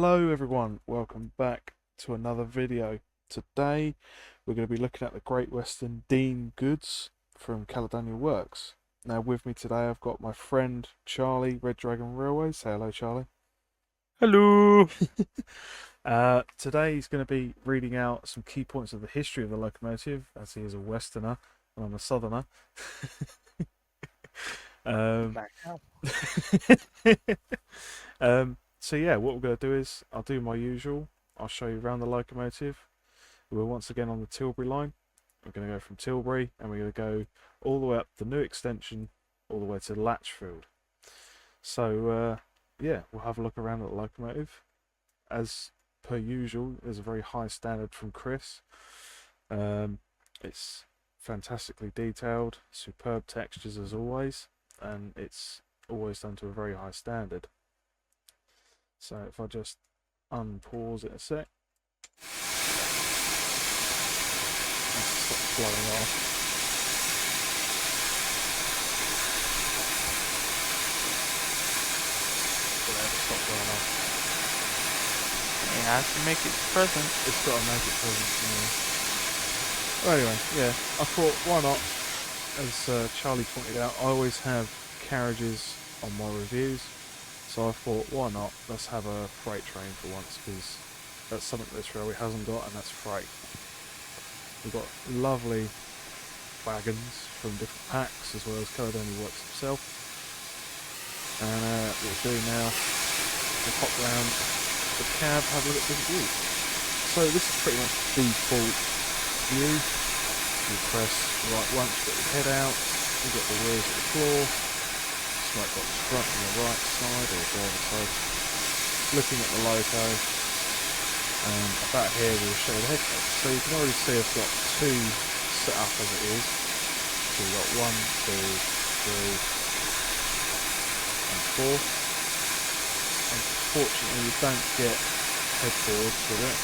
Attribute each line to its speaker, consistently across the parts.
Speaker 1: Hello everyone, welcome back to another video. Today we're going to be looking at the Great Western Dean Goods from Caledonia Works. Now with me today I've got my friend Charlie, Red Dragon Railway. Say hello Charlie.
Speaker 2: Hello.
Speaker 1: Today he's going to be reading out some key points of the history of the locomotive, as he is a Westerner and I'm a Southerner.
Speaker 2: Back out.
Speaker 1: So yeah, what we're going to do is I'll do my usual. I'll show you around the locomotive. We're once again on the Tilbury line. We're going to go from Tilbury and we're going to go all the way up the new extension, all the way to Latchfield. So yeah, we'll have a look around at the locomotive. As per usual, there's a very high standard from Chris. It's fantastically detailed, superb textures as always, and it's always done to a very high standard. So if I just unpause it a sec, and stop blowing off. Stop blowing off.
Speaker 2: It has to make it present.
Speaker 1: It's got to make it present for me. Well, anyway, yeah, I thought why not? As Charlie pointed out, I always have carriages on my reviews. So I thought, why not? Let's have a freight train for once, because that's something this railway hasn't got, and that's freight. We've got lovely wagons from different packs, as well as Caledonia Works himself. And what we'll do now, we'll hop round the cab, have a look at different views. So this is pretty much the default view. You press right once, you get your head out, you get the wheels at the floor. Smoke box front on the right side or driver side, looking at the loco, and about here we'll show the head case. So you can already see I've got two set up as it is. So we've got 1, 2, 3 and 4. Unfortunately you don't get headboards with it.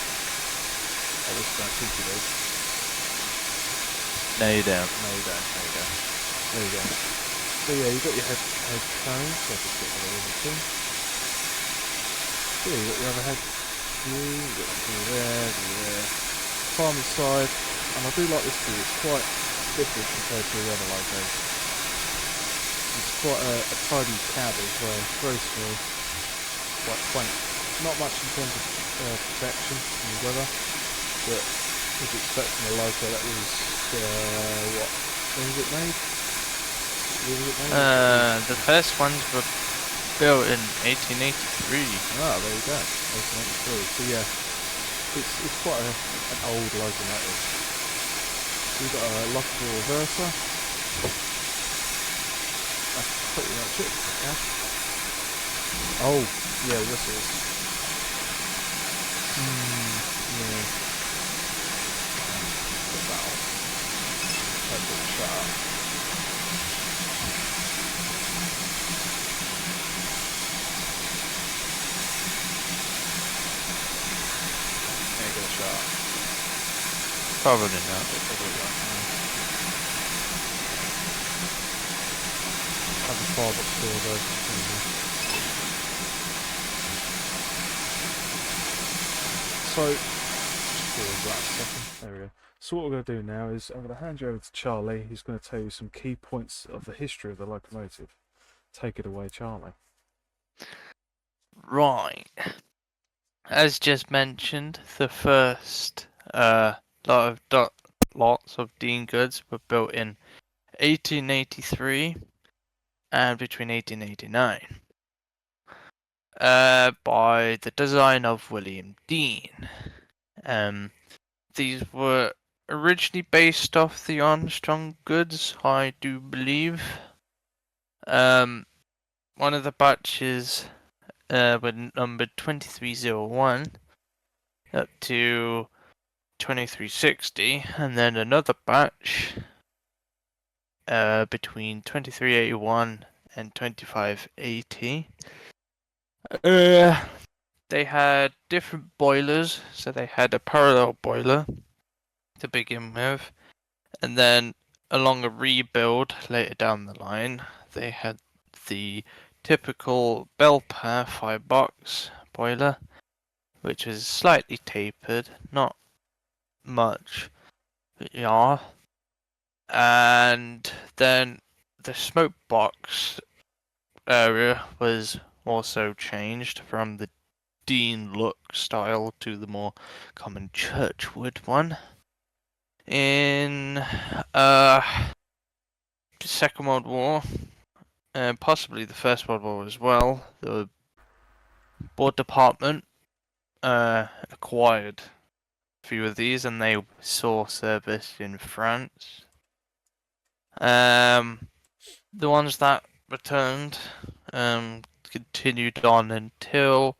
Speaker 1: At least I don't think you do.
Speaker 2: No, you don't.
Speaker 1: No you don't, there you go. There you go. So yeah, you've got your head cone, so I'll just get rid of everything. So yeah, you've got your other head view, you've got view there. Farmer's side, and I do like this view, it's quite different compared to the other locos. It's quite a tidy cab as well, very small, quite quaint. Not much in terms of protection from the weather, but as you expect from a loco, that was, what, when was it made?
Speaker 2: The first ones were built in 1883.
Speaker 1: Ah, there you go, 1883. So yeah, it's quite an old locomotive. So we've got a lockable reverser. That's pretty much it. Yeah. Oh, yeah, whistles. Yeah. Put that on. Hopefully it'll shut up.
Speaker 2: Probably not.
Speaker 1: Have the firebox door version. So, just pause that a second. There we go. So what we're going to do now is I'm going to hand you over to Charlie. He's going to tell you some key points of the history of the locomotive. Take it away, Charlie.
Speaker 2: Right. As just mentioned, the first lots of Dean Goods were built in 1883 and between 1889 by the design of William Dean. These were originally based off the Armstrong goods, I do believe. One of the batches were numbered 2301 up to 2360, and then another batch between 2381 and 2580. They had different boilers, so they had a parallel boiler to begin with, and then along a rebuild later down the line, they had the typical Belpaire firebox boiler, which is slightly tapered, not much, but yeah. And then the smoke box area was also changed from the Dean look style to the more common churchwood one. In Second World War, and possibly the First World War as well, the War Department acquired a few of these, and they saw service in France. The ones that returned continued on until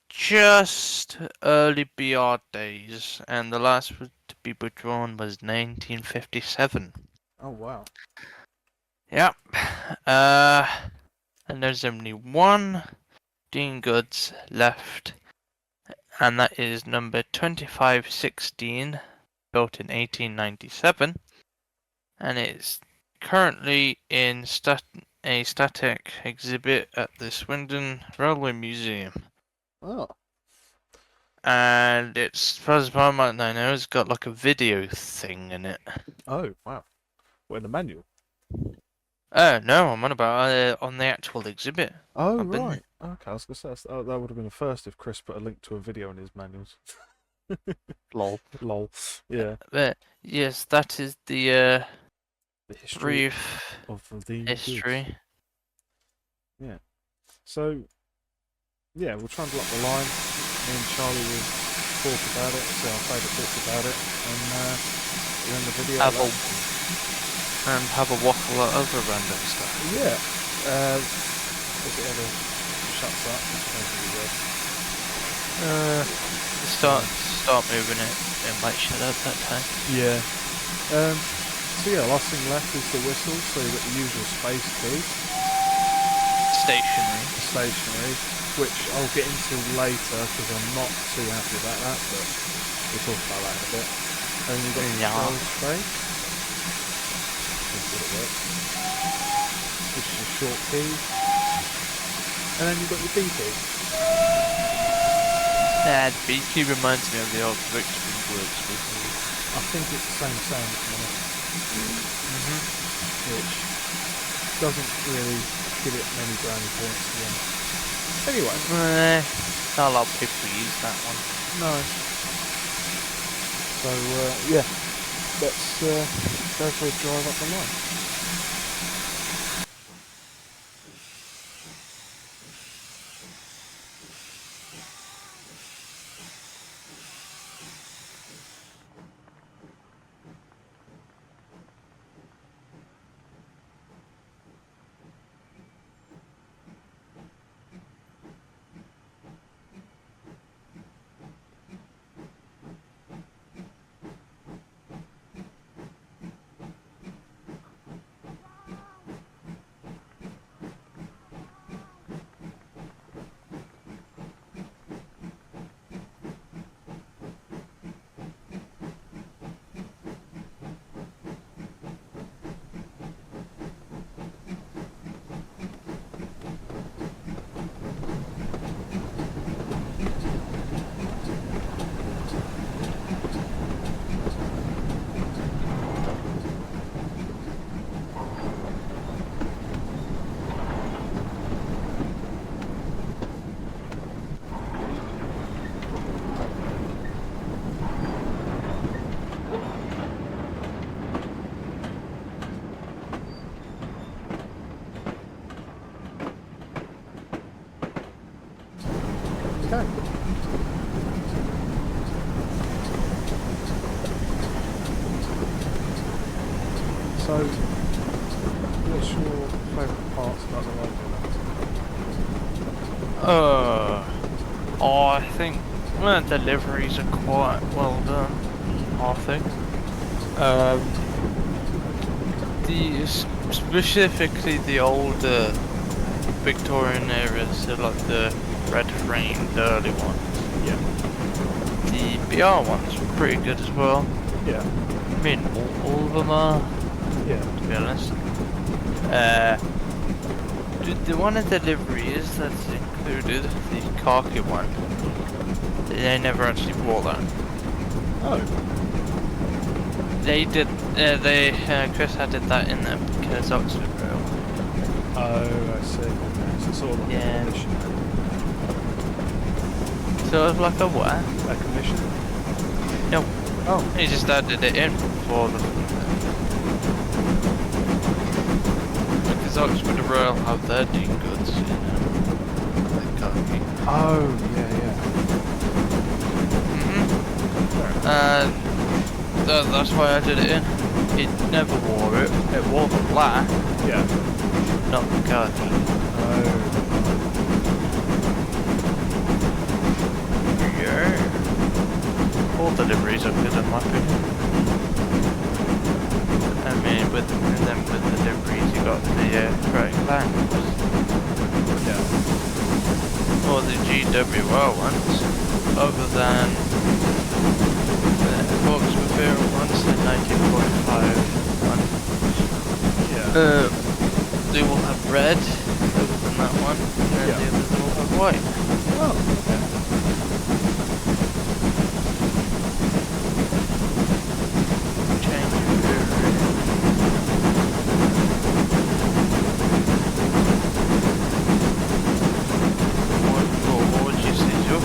Speaker 2: just early BR days, and the last to be withdrawn was 1957.
Speaker 1: Oh wow.
Speaker 2: Yep. And there's only one Dean Goods left, and that is number 2516, built in 1897, and it's currently in a static exhibit at the Swindon Railway Museum.
Speaker 1: Oh.
Speaker 2: And it's, as far as I know, it's got like a video thing in it.
Speaker 1: Oh wow. What, in the manual?
Speaker 2: No, I'm on about on the actual exhibit.
Speaker 1: Oh
Speaker 2: I've been
Speaker 1: right. Okay, I was gonna say that would have been the first if Chris put a link to a video in his manuals.
Speaker 2: Lol.
Speaker 1: Lol. Yeah.
Speaker 2: But yes, that is the
Speaker 1: history
Speaker 2: brief
Speaker 1: of the
Speaker 2: history.
Speaker 1: goods. Yeah. So, yeah, we'll try and block the line. Me and Charlie will talk about it, say our favourite bits about it, and then the video.
Speaker 2: Have a waffle at other random stuff.
Speaker 1: Yeah. If it ever shuts up, which I don't think it will.
Speaker 2: Start moving it. It might shut up that time.
Speaker 1: Yeah. So yeah, last thing left is the whistle. So you've got the usual space key. Stationary, which I'll get into later because I'm not too happy about that, but we'll talk about that in a bit. And you've got the control space. That's what it works. Which is a short key. And then you've got your B key.
Speaker 2: The B key reminds me of the old Victory Works whistle.
Speaker 1: I think it's the same sound, to be honest. Which doesn't really give it many brownie points, to be honest. Anyway.
Speaker 2: Not a lot of people use that one.
Speaker 1: No. So, yeah. Let's go for a drive up the line. Okay. So, what's your favourite parts about the ride?
Speaker 2: I think the deliveries are quite well done. I think. Specifically the older Victorian eras, so like the red framed early ones.
Speaker 1: Yeah.
Speaker 2: The BR ones were pretty good as well.
Speaker 1: Yeah.
Speaker 2: I mean, all of them are.
Speaker 1: Yeah.
Speaker 2: To be honest. The one of the deliveries that's included, the khaki one, they never actually bought that.
Speaker 1: Oh.
Speaker 2: They did. Chris added that in there because Oxford Rail.
Speaker 1: Oh, I see. Okay, so it's sort of like
Speaker 2: Yeah.
Speaker 1: a commission.
Speaker 2: Sort of like a what?
Speaker 1: A commission?
Speaker 2: No.
Speaker 1: Oh.
Speaker 2: He just added it in for them. Because Oxford Rail have their Dean Goods, you know. They can't be.
Speaker 1: Oh, yeah.
Speaker 2: And that's why I did it in. It never wore it. It wore the black,
Speaker 1: Yeah.
Speaker 2: not the khaki.
Speaker 1: Oh.
Speaker 2: Yeah. All deliveries are good in my opinion. I mean, with the deliveries you got the correct lamps.
Speaker 1: Yeah.
Speaker 2: Or the GWR ones, other than the Oxford Rail ones, the 1945 one.
Speaker 1: Yeah.
Speaker 2: They will have red, other than that one, and then
Speaker 1: Yeah.
Speaker 2: the others will have white.
Speaker 1: Oh, okay.
Speaker 2: Change what would you say, Joe?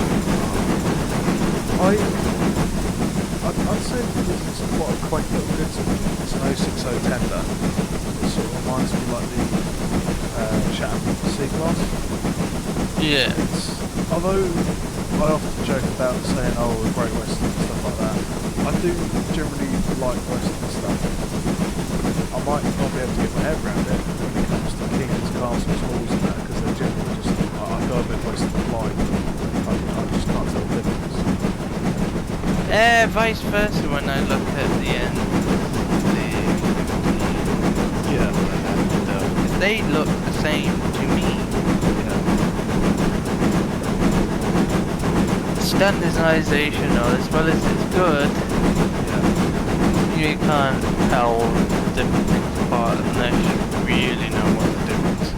Speaker 1: I'd say because it's quite a quaint little goods. It's an 060 tender. It sort of reminds me like the Chatham C-Class.
Speaker 2: Yeah.
Speaker 1: Although I often joke about saying, oh, we're Great Western and stuff like that, I do generally like Western stuff. I might not be able to get my head around it when it comes to King's Castles, Halls and that, because they're generally just, I go a bit Western blind. I just can't tell the difference.
Speaker 2: Vice versa when I look at the end.
Speaker 1: Yeah.
Speaker 2: They look the same to me. Standardization, or as well as it's good, you can't tell different things apart unless you really know what the difference is.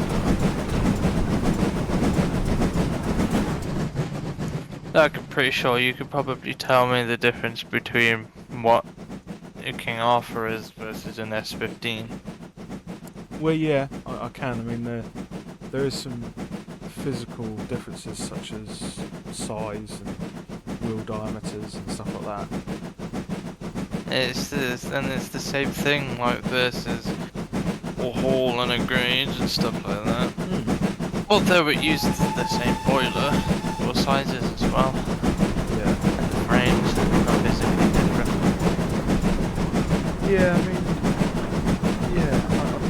Speaker 2: Like, I'm pretty sure you could probably tell me the difference between what a King Arthur is versus an S15.
Speaker 1: Well, yeah, I can. I mean, there is some physical differences such as size and wheel diameters and stuff like that.
Speaker 2: It's the same thing, like versus a hall and a gauge and stuff like that. Although it uses the same boiler, or sizes as well.
Speaker 1: Yeah.
Speaker 2: And the frames are not physically different.
Speaker 1: Yeah, I mean,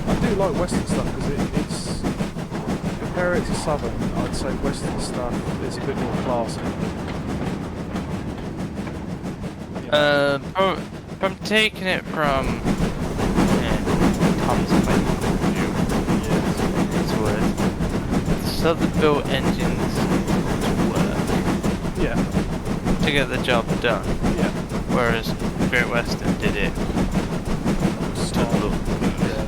Speaker 1: I do like Western stuff because it's compare it to Southern. I'd say Western stuff is a bit more classy.
Speaker 2: From taking it from Tom's point of view, his word, Southern built engines to work.
Speaker 1: Yeah.
Speaker 2: To get the job done.
Speaker 1: Yeah.
Speaker 2: Whereas Great Western did it to look good.
Speaker 1: Yeah.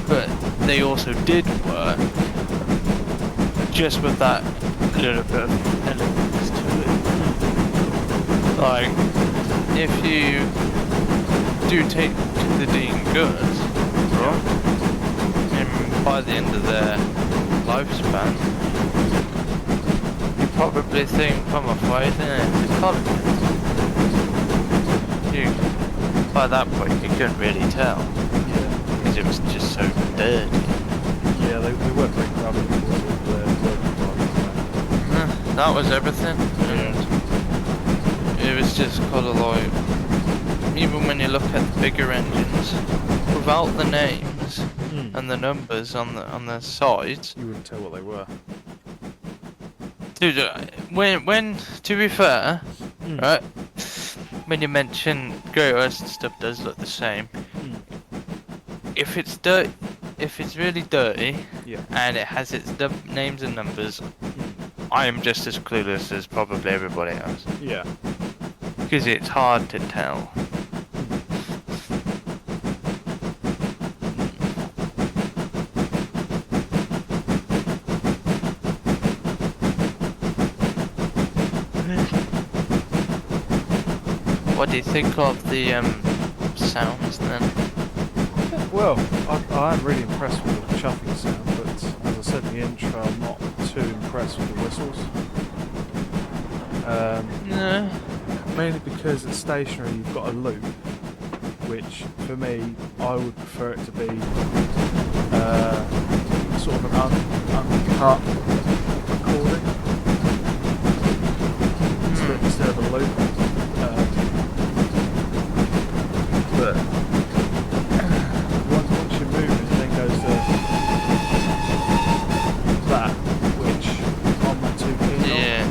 Speaker 2: But they also did work, just with that little bit of elements to it. Like, if you do take the Dean Goods, and by the end of their lifespan, you probably think from a fight, it's colored. By that point, you couldn't really tell.
Speaker 1: Yeah.
Speaker 2: Because it was just so dirty.
Speaker 1: Yeah, they weren't very grubby towards their working environment.
Speaker 2: That was everything. And it was just kind of like, even when you look at the bigger engines, without the names and the numbers on the sides,
Speaker 1: You wouldn't tell what they were.
Speaker 2: dude, when to be fair, right, when you mention Great Western stuff does look the same. If it's really dirty, and it has its names and numbers, I am just as clueless as probably everybody else.
Speaker 1: Yeah.
Speaker 2: Because it's hard to tell. What do you think of the sounds then?
Speaker 1: Well, I am really impressed with the chuffing sound, but as I said in the intro, I'm not too impressed with the whistles.
Speaker 2: No.
Speaker 1: Mainly because it's stationary, you've got a loop, which for me, I would prefer it to be sort of an uncut recording instead of a loop. But once you move, it then goes to that, which I'm not too keen on.
Speaker 2: Yeah.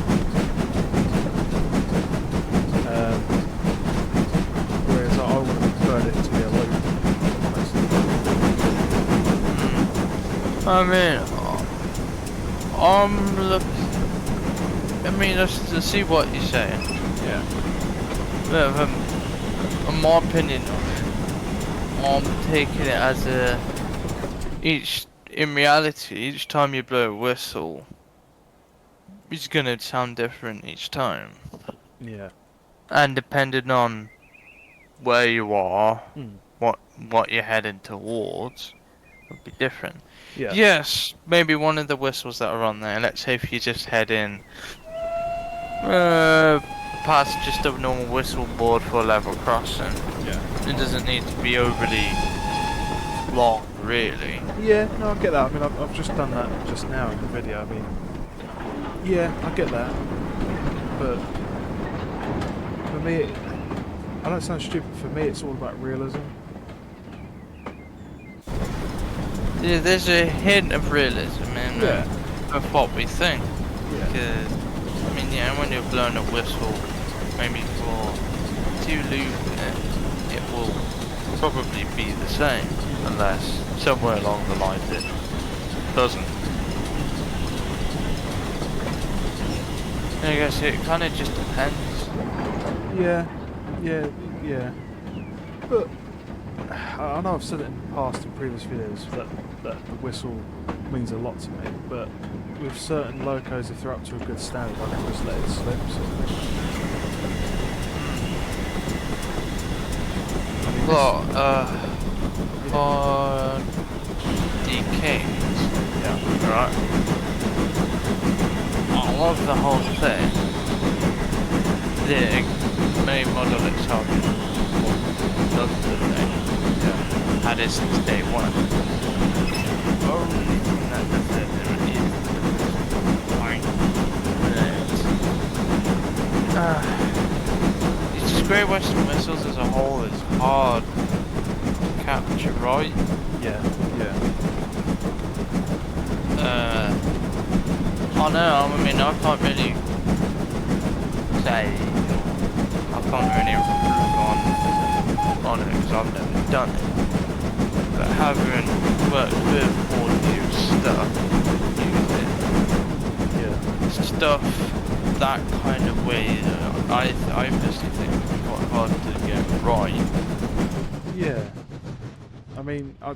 Speaker 1: Whereas I would have preferred it to be a loop.
Speaker 2: I mean, let's see what you're saying.
Speaker 1: Yeah.
Speaker 2: But in my opinion, I'm taking it as in reality, each time you blow a whistle, it's gonna sound different each time.
Speaker 1: Yeah.
Speaker 2: And depending on where you are,
Speaker 1: Mm.
Speaker 2: what you're heading towards, would be different.
Speaker 1: Yeah.
Speaker 2: Yes, maybe one of the whistles that are on there, let's say if you just head in past just a normal whistle board for a level crossing.
Speaker 1: Yeah.
Speaker 2: It doesn't need to be overly long, really.
Speaker 1: Yeah, no, I get that. I mean, I've just done that just now in the video. I mean, yeah, I get that. But for me, I don't sound stupid. For me, it's all about realism.
Speaker 2: Yeah, there's a hint of realism in of what we think.
Speaker 1: Yeah.
Speaker 2: Because, I mean, yeah, when you're blowing a whistle, maybe for two looping it will probably be the same, unless somewhere along the line it doesn't. I guess it kind of just depends.
Speaker 1: Yeah. But I know I've said it in the past in previous videos that the whistle means a lot to me, but with certain locos, if they're up to a good standard, I can just let it slip, sort of thing. I mean,
Speaker 2: Well, for DKs,
Speaker 1: yeah,
Speaker 2: right? I love the whole thing. The main model itself does the thing. Yeah. Had it since day one. Only thing that does it is fine. It's just Great Western Whistles as a whole is hard to capture right.
Speaker 1: yeah.
Speaker 2: I know, I mean, I can't really say, I can't really improve on it because I've never done it. But having worked with audio stuff that kind of way, I personally think it's quite hard to get right.
Speaker 1: Yeah, I mean, I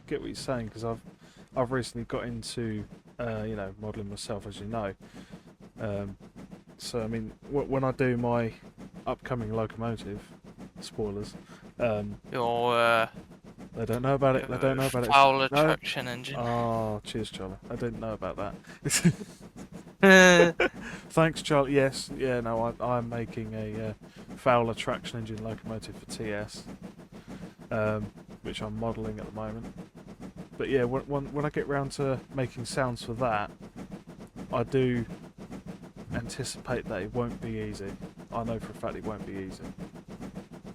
Speaker 1: get what you're saying because I've recently got into modelling myself, as you know. So I mean, when I do my upcoming locomotive, spoilers.
Speaker 2: Your
Speaker 1: They don't know about it. They don't know about it.
Speaker 2: Fowler traction engine.
Speaker 1: Oh, cheers, Charlie. I didn't know about that. Thanks, Charlie. Yes, yeah. No, I'm making a Fowler traction engine locomotive for T.S., which I'm modelling at the moment. But yeah, when I get round to making sounds for that, I do anticipate that it won't be easy. I know for a fact it won't be easy.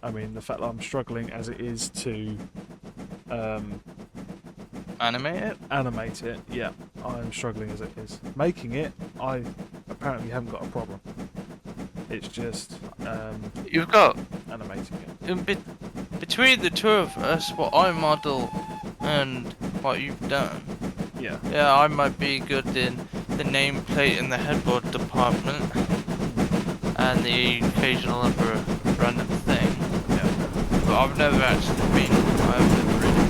Speaker 1: I mean, the fact that I'm struggling as it is to
Speaker 2: Animate it?
Speaker 1: yeah, I'm struggling as it is. Making it, I apparently haven't got a problem. It's just
Speaker 2: You've got
Speaker 1: animating it.
Speaker 2: between the two of us, what I model and what you've done.
Speaker 1: Yeah.
Speaker 2: Yeah, I might be good in the nameplate in the headboard department and the occasional other random thing.
Speaker 1: Yeah.
Speaker 2: But I've never actually been. I've never really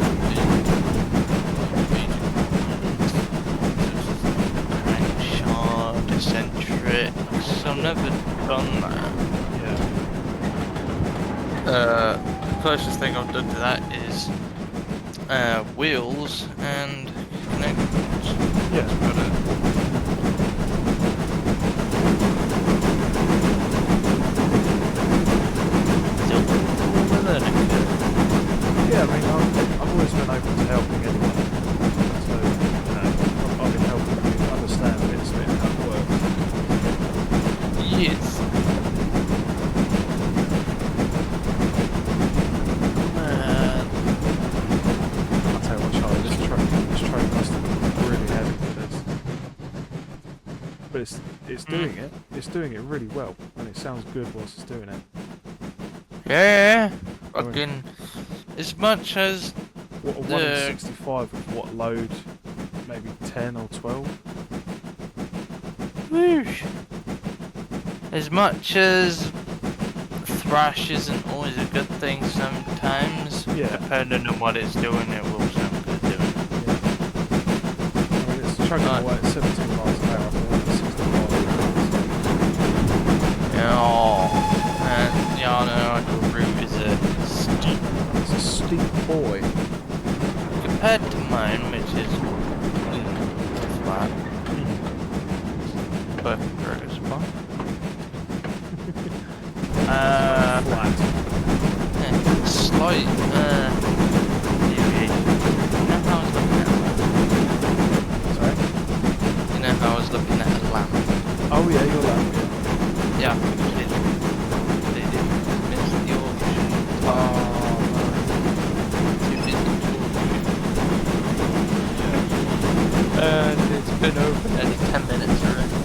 Speaker 2: been crankshaft, eccentrics. I've never done that.
Speaker 1: Yeah.
Speaker 2: Closest thing I've done to that is wheels and connections.
Speaker 1: Yeah.
Speaker 2: That's about it. Still a learning curve.
Speaker 1: Yeah, I mean, I've always been open to helping anyone. So, I've been helping you understand bits of it and how it works.
Speaker 2: Yes.
Speaker 1: I'll tell you what, Charlie, this train must have been really heavy for this. But it's doing it. It's doing it really well, and it sounds good whilst it's doing it.
Speaker 2: Yeah.
Speaker 1: I mean,
Speaker 2: Fucking as much as
Speaker 1: what a 1 in 65 with what load? Maybe 10 or 12?
Speaker 2: whoosh. As much as thrash isn't always a good thing sometimes,
Speaker 1: Yeah.
Speaker 2: depending on what it's doing, it will sound good doing it.
Speaker 1: I mean, it's chugging away at 17 miles an hour for 1 in 65.
Speaker 2: And yeah, no, the route is a steep
Speaker 1: It's a steep boy.
Speaker 2: compared to mine, which is flat, but very spot.
Speaker 1: Flat.
Speaker 2: Slight deviation. You know how I was looking at a lamp?
Speaker 1: Sorry?
Speaker 2: You know how I was looking at a lamp?
Speaker 1: Oh yeah, you're laughing.
Speaker 2: Yeah, they did miss the auction.
Speaker 1: Oh,
Speaker 2: Too busy talking. And it's been open only 10 minutes already.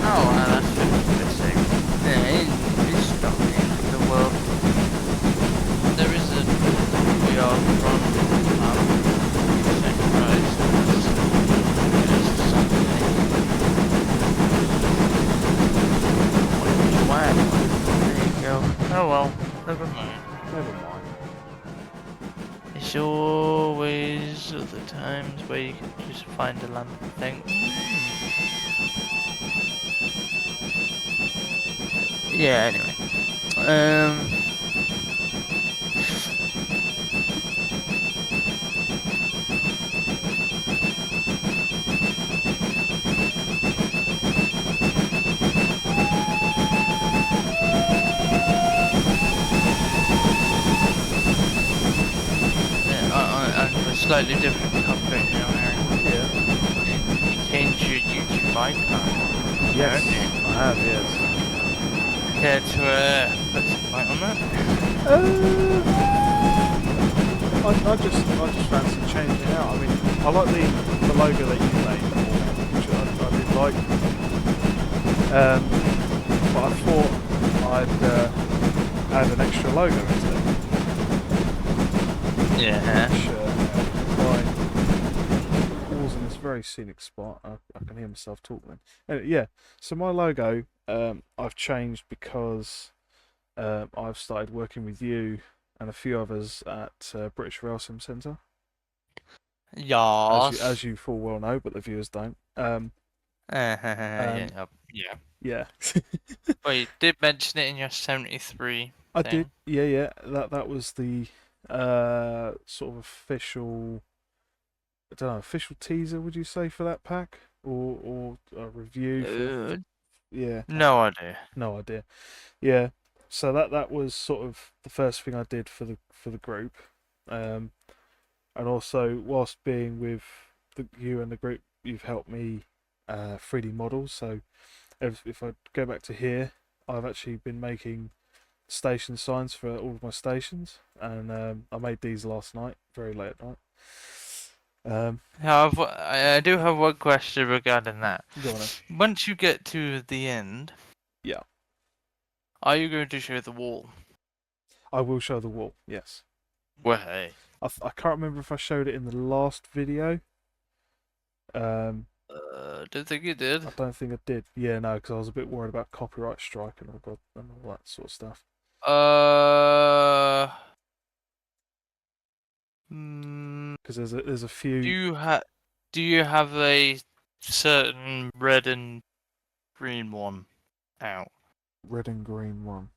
Speaker 2: Oh, wow, that's just missing. Yeah, it's not the end of the world. There is a VR front same price as Sunday. Wow, there you go. Oh well, never mind.
Speaker 1: never mind.
Speaker 2: It's always other times where you can just find a lamp and think, Yeah, anyway. On a slightly different topic now, Aaron.
Speaker 1: Yeah.
Speaker 2: You changed your YouTube icon.
Speaker 1: Yes,
Speaker 2: haven't you?
Speaker 1: I have, yes.
Speaker 2: Care to put some light on that?
Speaker 1: I just fancy changing it out. I mean, I like the logo that you made, which I did like. But I thought I'd add an extra logo into it.
Speaker 2: Yeah.
Speaker 1: Which, right, was in this very scenic spot. I can hear myself talking. Yeah, so my logo I've changed because I've started working with you and a few others at British Rail Sim Centre,
Speaker 2: Yas.
Speaker 1: as you full well know, but the viewers don't.
Speaker 2: Yeah.
Speaker 1: Yeah,
Speaker 2: Well, you did mention it in your 73
Speaker 1: I
Speaker 2: thing.
Speaker 1: did. Yeah. That was the sort of official. I don't know, official teaser. Would you say for that pack or a review? Yeah.
Speaker 2: No idea.
Speaker 1: No idea. Yeah. So that was sort of the first thing I did for the group, and also whilst being with you and the group, you've helped me 3D models. So if I go back to here, I've actually been making station signs for all of my stations, and I made these last night, very late at night.
Speaker 2: I do have one question regarding that.
Speaker 1: Go on.
Speaker 2: Once you get to the end,
Speaker 1: Yeah,
Speaker 2: are you going to show the wall?
Speaker 1: I will show the wall. Yes.
Speaker 2: Well, hey.
Speaker 1: I can't remember if I showed it in the last video.
Speaker 2: Don't think you did.
Speaker 1: I don't think I did. Yeah, no, because I was a bit worried about copyright strike and all that sort of stuff. Because there's a few.
Speaker 2: Do you have a certain red and green one out?
Speaker 1: Red and green one.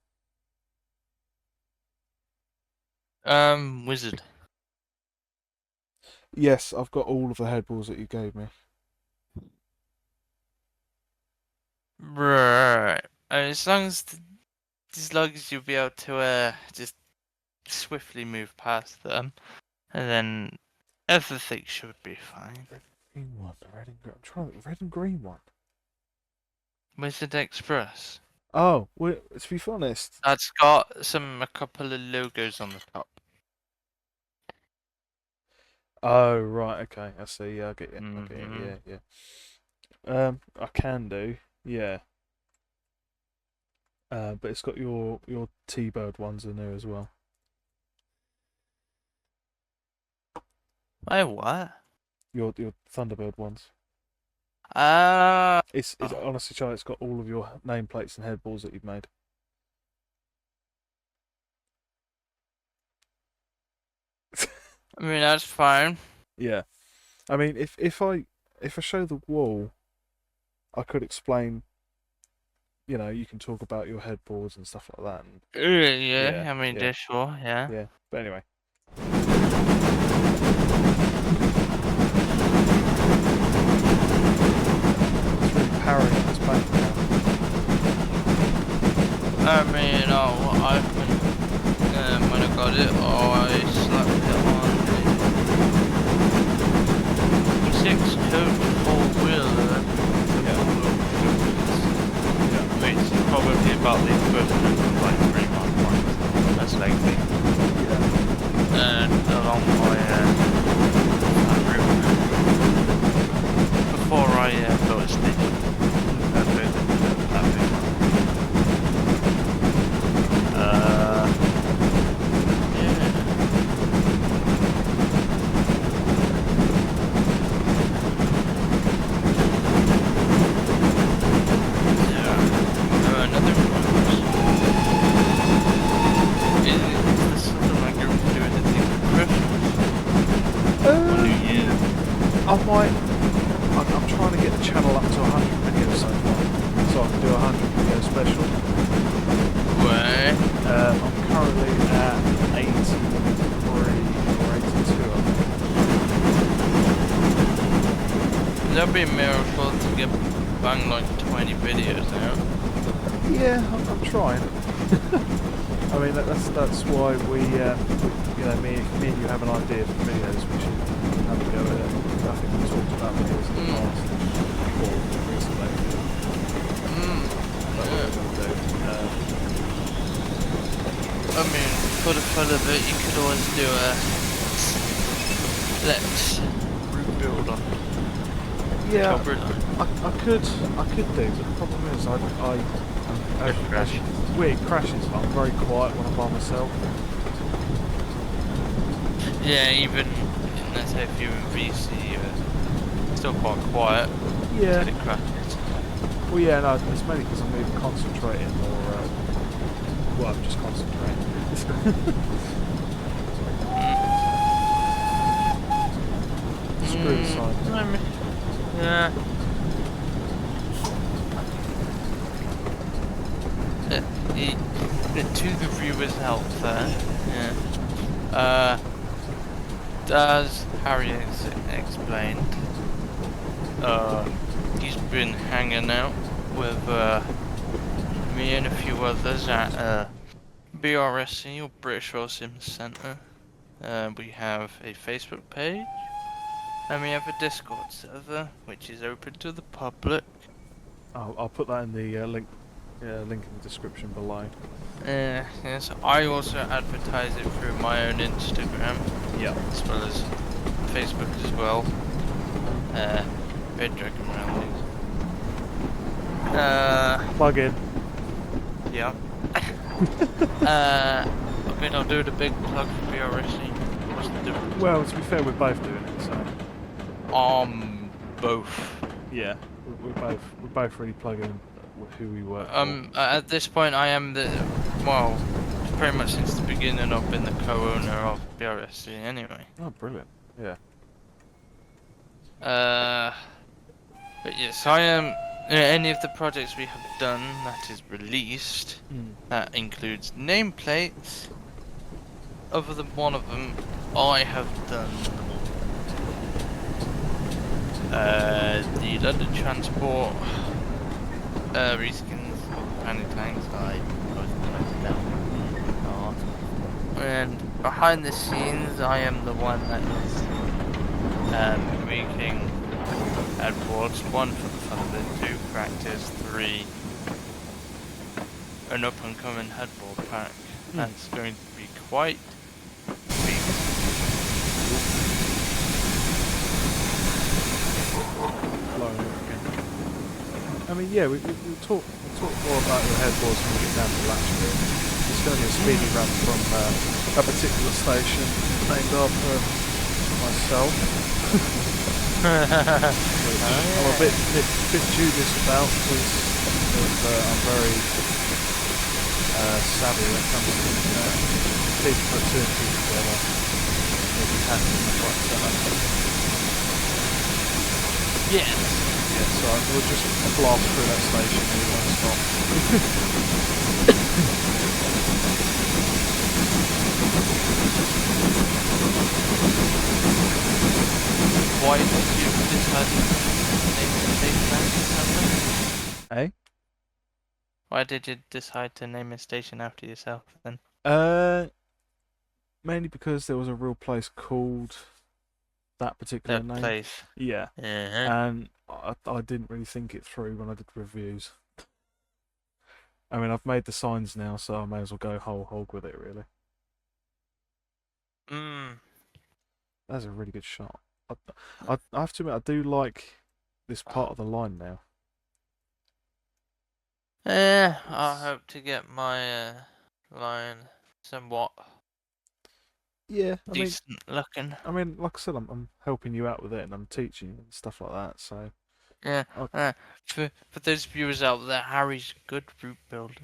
Speaker 2: Wizard.
Speaker 1: Yes, I've got all of the headballs that you gave me.
Speaker 2: Right. As long as you'll be able to just swiftly move past them, and then everything should be fine.
Speaker 1: Red and green one. Red and green. I'm trying the red and green one.
Speaker 2: Wizard Express.
Speaker 1: Oh, well, to be honest.
Speaker 2: That's got a couple of logos on the top.
Speaker 1: Oh right, okay. I see. Yeah, I get it. I get it.
Speaker 2: Mhm.
Speaker 1: Yeah, I can do. Yeah. But it's got your T-bird ones in there as well.
Speaker 2: Wait, what?
Speaker 1: Your Thunderbird ones. It's
Speaker 2: Oh.
Speaker 1: honestly, Charlie, it's got all of your nameplates and headballs that you've made.
Speaker 2: I mean, that's fine.
Speaker 1: Yeah. I mean, if I show the wall, I could explain. You know, you can talk about your headboards and stuff like that. And
Speaker 2: Yeah, I mean,
Speaker 1: yeah,
Speaker 2: sure, yeah.
Speaker 1: yeah. But anyway. It's really powering up this background.
Speaker 2: I mean, when I got it, I slapped it on a 6-tone four-wheeler. Which is probably about the equivalent of like 3 month points. That's likely.
Speaker 1: Yeah.
Speaker 2: And along my route before I built a station. That big.
Speaker 1: I'm trying to get the channel up to 100 videos so far, so I can do a 100 video special.
Speaker 2: Where?
Speaker 1: I'm currently at 83 or 82, I think.
Speaker 2: That'd be a miracle to get bang like 20 videos out.
Speaker 1: Yeah, I'm trying. I mean, that's why we you know, me and you have an idea for videos. We should have a go at it. I think we talked about videos in the past, or recently. But what we're going to do.
Speaker 2: I mean, for the fun of it, you could always do a let's rebuild on.
Speaker 1: Yeah, I could do, but the problem is it crashes. I'm very quiet when I'm by myself.
Speaker 2: Yeah, even let's say if you're in VC, you're still quite quiet.
Speaker 1: Yeah.
Speaker 2: Until it crashes.
Speaker 1: Well, yeah, no, it's mainly because I'm either concentrating or well, I'm just concentrating. Screw the side.
Speaker 2: Yeah. To the viewer's help there. Yeah. As Harry explained, he's been hanging out with me and a few others at BRSC, or British Royal Sims Centre. We have a Facebook page, and we have a Discord server, which is open to the public.
Speaker 1: I'll put that in the link in the description below.
Speaker 2: Yes, I also advertise it through my own Instagram.
Speaker 1: Yeah.
Speaker 2: As well as Facebook as well. Red Dragon Roundies.
Speaker 1: Plug in.
Speaker 2: Yeah. I mean, I'll do the big plug for BRSC. What's the difference?
Speaker 1: Well, to be fair, we're both doing it, so.
Speaker 2: Both.
Speaker 1: Yeah, we're both really plugging in with who we work for.
Speaker 2: At this point, I am pretty much since the beginning, I've been the co-owner of BRSC anyway.
Speaker 1: Oh, brilliant. Yeah.
Speaker 2: But yes, I am. Any of the projects we have done that is released, that includes nameplates, other than one of them, I have done the London Transport reskins of the Panic Tanks. I was posted down hard. And behind the scenes, I am the one that is making headboards. 1 for the fun of it, 2 practice, 3 an up and coming headboard pack. That's going to be quite big.
Speaker 1: Blowing up again. I mean, yeah, we'll talk more about your headboards when we get down to the latch bit. It's going to be a speedy run from a particular station named after myself. Which I'm a bit dubious about because I'm very savvy when it comes to people put 2 and 2 together. Maybe hacking the right setup.
Speaker 2: Yes.
Speaker 1: Yeah, so we'll just blast through that station and we won't stop.
Speaker 2: Why did you decide to name the station after yourself then?
Speaker 1: Eh?
Speaker 2: Why did you decide to name a station after yourself then?
Speaker 1: Mainly because there was a real place called that particular
Speaker 2: That
Speaker 1: name.
Speaker 2: place.
Speaker 1: Yeah.
Speaker 2: Uh-huh.
Speaker 1: And I didn't really think it through when I did reviews. I mean, I've made the signs now, so I may as well go whole hog with it, really. That's a really good shot. I have to admit, I do like this part of the line now.
Speaker 2: I hope to get my line somewhat
Speaker 1: Yeah,
Speaker 2: decent looking.
Speaker 1: I mean, like I said, I'm helping you out with it and I'm teaching you and stuff like that. So
Speaker 2: Yeah. For those viewers out there, Harry's a good route builder.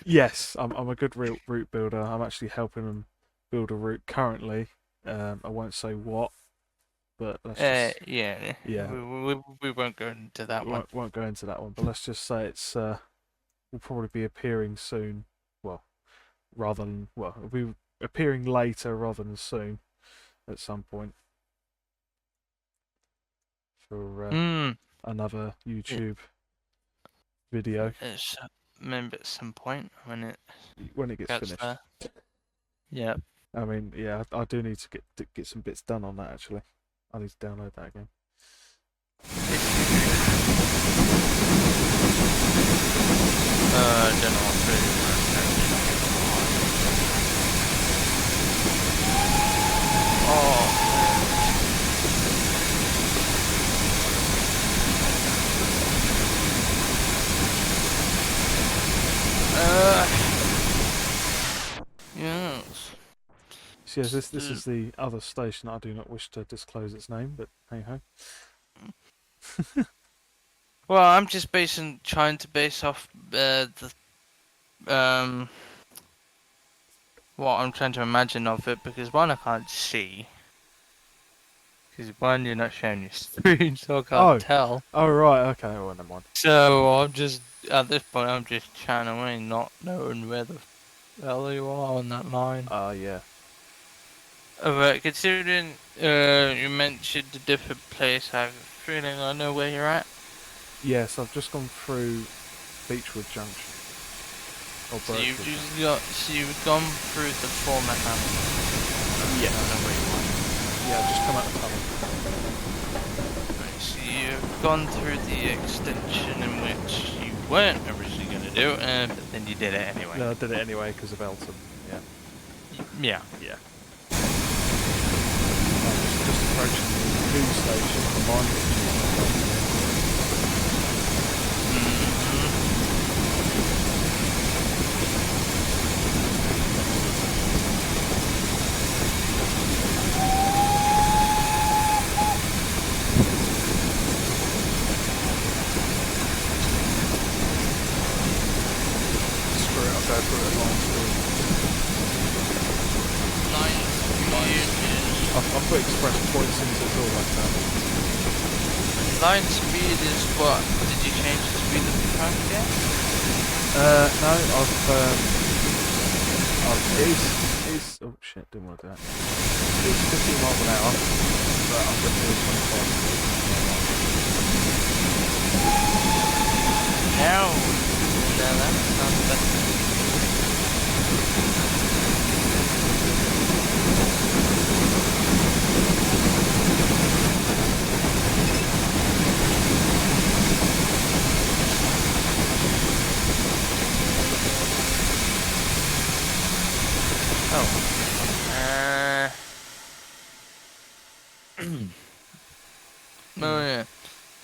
Speaker 1: yes, I'm a good route builder. I'm actually helping them build a route currently. I won't say what, but let's just
Speaker 2: yeah. We won't go into that one.
Speaker 1: Won't go into that one. But let's just say it's will probably be appearing soon. Well, it'll be appearing later rather than soon at some point for another YouTube video.
Speaker 2: Maybe at some point when it
Speaker 1: gets
Speaker 2: gets
Speaker 1: finished.
Speaker 2: there. Yeah.
Speaker 1: I mean, yeah, I do need to get some bits done on that actually. I need to download that again.
Speaker 2: I don't know what to do. Oh. Yes.
Speaker 1: So yes, this is the other station. I do not wish to disclose its name, but hey ho.
Speaker 2: Well, I'm just trying to base off what I'm trying to imagine of it, because one, I can't see. Because one, you're not showing your screen, so I can't tell.
Speaker 1: Oh right, okay, well never mind.
Speaker 2: So I'm just at this point, I'm just chatting away, not knowing where the hell you are on that line.
Speaker 1: Yeah.
Speaker 2: But considering you mentioned a different place, I have a feeling I know where you're at.
Speaker 1: Yes, I've just gone through Beechwood Junction.
Speaker 2: So you've gone through the former Hamilton.
Speaker 1: Yeah.
Speaker 2: I know where you are.
Speaker 1: Yeah, I've just come out of tunnel.
Speaker 2: Right, so you've gone through the extension in which you weren't originally going to do, but then you did it anyway.
Speaker 1: No, I did it anyway because of Elton. Yeah.
Speaker 2: Yeah.
Speaker 1: Yeah. Just approaching the new station, the line. I'll put express points into it all like that.
Speaker 2: Line speed is what? Did you change the speed of the track yet?
Speaker 1: No, Oh shit, didn't want to do that. It's 15 miles an hour, but I'm going to do 25.
Speaker 2: No! No, that sounds better. Oh yeah.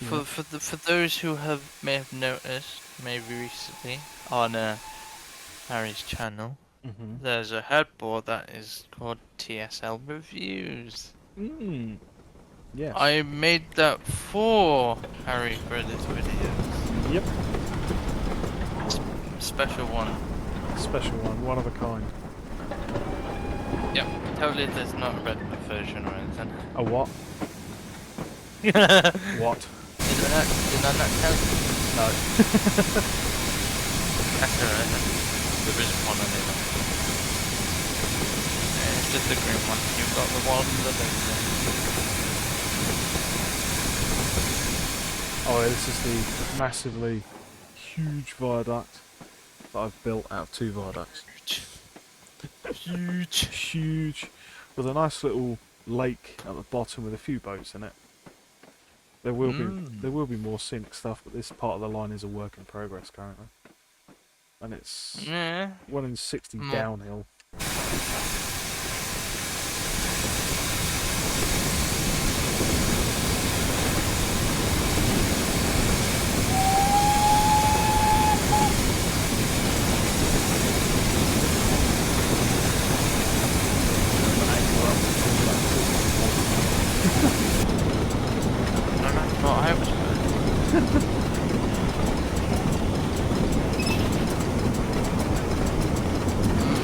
Speaker 2: For those who may have noticed maybe recently on Harry's channel, there's a headboard that is called T.S.L reviews.
Speaker 1: Yes.
Speaker 2: I made that for Harry Brothers videos.
Speaker 1: Yep.
Speaker 2: Special one.
Speaker 1: Special one of a kind.
Speaker 2: Yep. Totally, there's not a red version or anything.
Speaker 1: A what? What?
Speaker 2: Did I not tell you?
Speaker 1: No.
Speaker 2: That's alright then. There isn't one on it. It's just the green one. You've got the one that
Speaker 1: Oh, yeah, this is the massively huge viaduct that I've built out of 2 viaducts. Huge. With a nice little lake at the bottom with a few boats in it. There will be more scenic stuff, but this part of the line is a work in progress currently. And it's 1 in 60 downhill.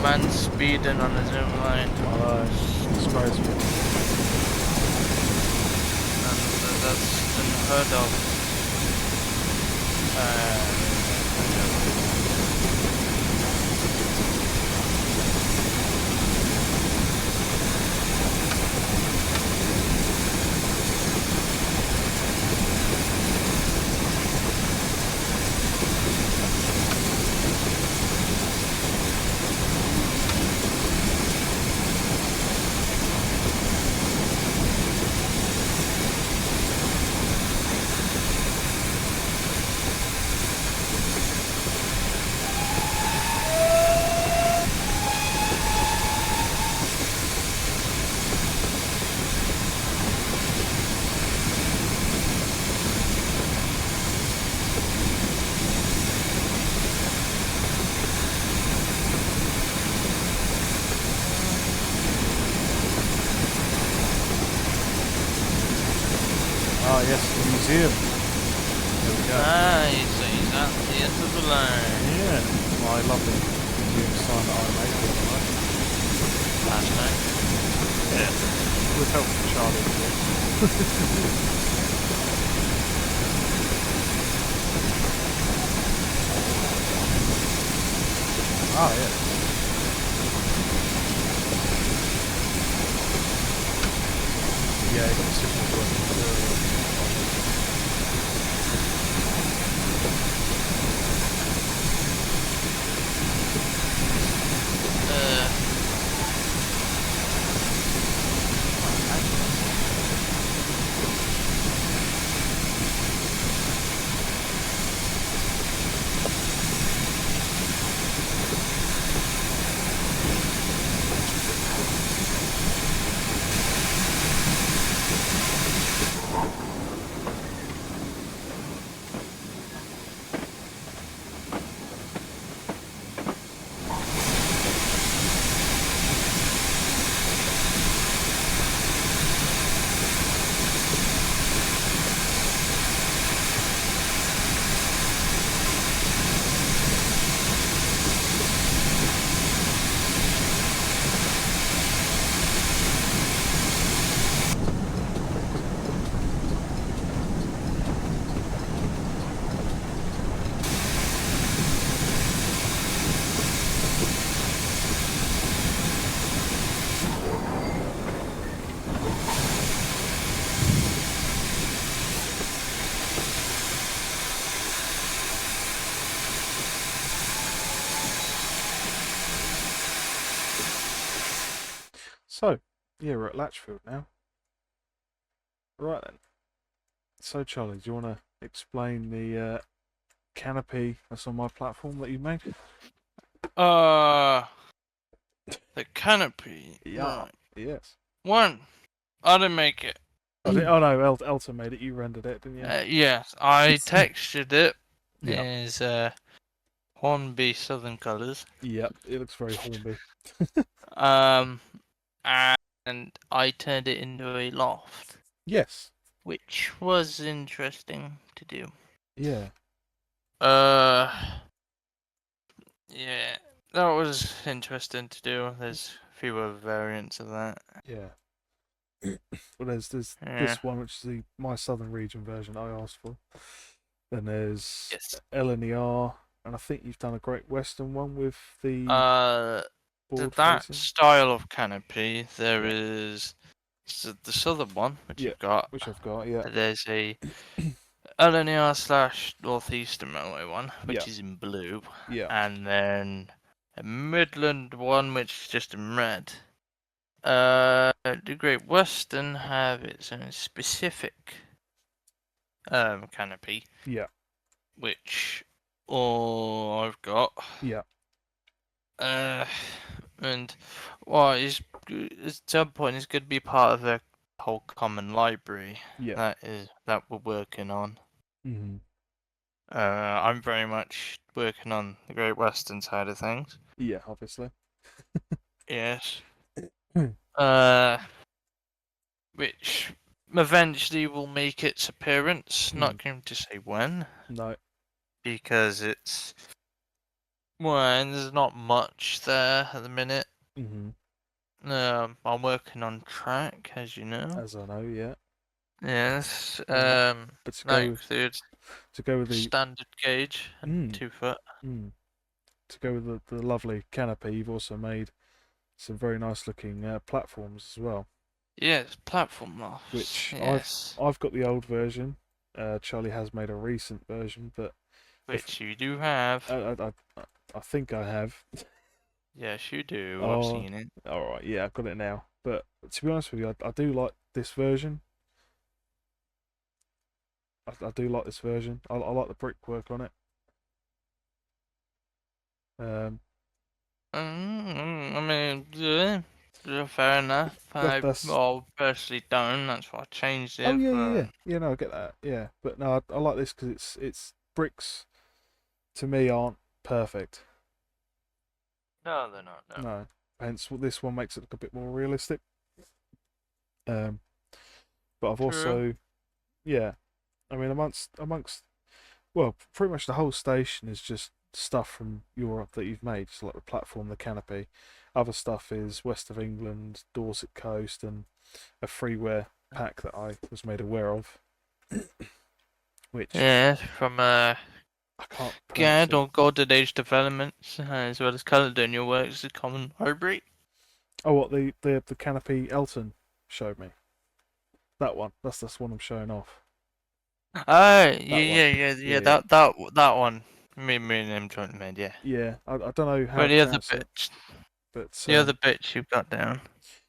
Speaker 2: Man speeding on his own line.
Speaker 1: Surprise me.
Speaker 2: And that's unheard of.
Speaker 1: Ah, yes, the museum. There we go.
Speaker 2: He's at the end of the line.
Speaker 1: Yeah, my lovely museum sign that I made the other night.
Speaker 2: Last night.
Speaker 1: Yeah. With help from Charlie. Ah, yeah. Yeah, you got the signals working. So, yeah, we're at Latchfield now. Right then. So, Charlie, do you want to explain the canopy that's on my platform that you made?
Speaker 2: Uh, the canopy.
Speaker 1: Yeah.
Speaker 2: Right.
Speaker 1: Yes.
Speaker 2: One. I didn't make it.
Speaker 1: Oh no, Elton made it. You rendered it, didn't you?
Speaker 2: Yes, I textured it.
Speaker 1: Yeah.
Speaker 2: Is Hornby Southern Colours.
Speaker 1: Yep. It looks very Hornby.
Speaker 2: Um, and I turned it into a loft,
Speaker 1: Yes.
Speaker 2: which was interesting to do.
Speaker 1: Yeah.
Speaker 2: Uh, yeah, that was interesting to do. There's fewer variants of that.
Speaker 1: Yeah. Well, there's
Speaker 2: Yeah.
Speaker 1: this one, which is the my southern region version I asked for. Then there's
Speaker 2: Yes.
Speaker 1: L&ER, and I think you've done a Great Western one with the board
Speaker 2: That
Speaker 1: facing.
Speaker 2: style of canopy, there
Speaker 1: Yeah.
Speaker 2: is the southern one, which
Speaker 1: Yeah.
Speaker 2: you've got.
Speaker 1: Which I've got. Yeah.
Speaker 2: There's a LNER slash Northeastern Railway one,
Speaker 1: Yeah.
Speaker 2: which is in blue,
Speaker 1: Yeah.
Speaker 2: and then a Midland one, which is just in red. The Great Western have its own specific canopy,
Speaker 1: Yeah.
Speaker 2: which all I've got.
Speaker 1: Yeah.
Speaker 2: Uh, and well, at some point it's going to be part of the whole common library
Speaker 1: Yeah.
Speaker 2: that we're working on.
Speaker 1: Hmm.
Speaker 2: I'm very much working on the Great Western side of things.
Speaker 1: Yeah. Obviously.
Speaker 2: Yes.
Speaker 1: Mm.
Speaker 2: Which eventually will make its appearance.
Speaker 1: Mm.
Speaker 2: Not going to say when,
Speaker 1: No.
Speaker 2: because there's not much there at the minute.
Speaker 1: Hmm.
Speaker 2: I'm working on track, as you know.
Speaker 1: As I know. Yeah.
Speaker 2: Yes.
Speaker 1: But to
Speaker 2: That
Speaker 1: go
Speaker 2: includes
Speaker 1: with the
Speaker 2: standard gauge and
Speaker 1: mm,
Speaker 2: 2 foot.
Speaker 1: to go with the lovely canopy, you've also made some very nice looking platforms as well.
Speaker 2: Yes, platform lofts.
Speaker 1: Which
Speaker 2: Yes.
Speaker 1: I've got the old version. Charlie has made a recent version, but
Speaker 2: Which you do have.
Speaker 1: I think I have.
Speaker 2: Yes, you do. I've
Speaker 1: Oh,
Speaker 2: seen it.
Speaker 1: all right, yeah, I've got it now. But to be honest with you, I do like this version. I do like this version. I like the brickwork on it. Um,
Speaker 2: I mean, yeah, fair enough. I
Speaker 1: that's
Speaker 2: well, personally don't. That's why I changed
Speaker 1: oh
Speaker 2: it.
Speaker 1: yeah, yeah,
Speaker 2: But
Speaker 1: yeah. Yeah, no, I get that. Yeah, but no, I like this because it's bricks to me aren't perfect.
Speaker 2: no, they're not. No.
Speaker 1: No, hence this one makes it look a bit more realistic. Um, but I've
Speaker 2: True.
Speaker 1: also, yeah, I mean amongst well, pretty much the whole station is just stuff from Europe that you've made, so like the platform, the canopy. Other stuff is west of England, Dorset coast, and a freeware pack that I was made aware of, which
Speaker 2: Yeah, from
Speaker 1: I can't pronounce
Speaker 2: GAD
Speaker 1: it.
Speaker 2: or Golden Age Developments, as well as Caledonia Works, the common library.
Speaker 1: Oh, what the canopy Elton showed me. That one. That's one I'm showing off.
Speaker 2: Oh,
Speaker 1: That one.
Speaker 2: yeah.
Speaker 1: Yeah, yeah.
Speaker 2: That one. Me and him jointly made, yeah.
Speaker 1: Yeah, I don't know how
Speaker 2: But
Speaker 1: to
Speaker 2: the other
Speaker 1: pronounce it,
Speaker 2: bits,
Speaker 1: but
Speaker 2: the other bits you've got down.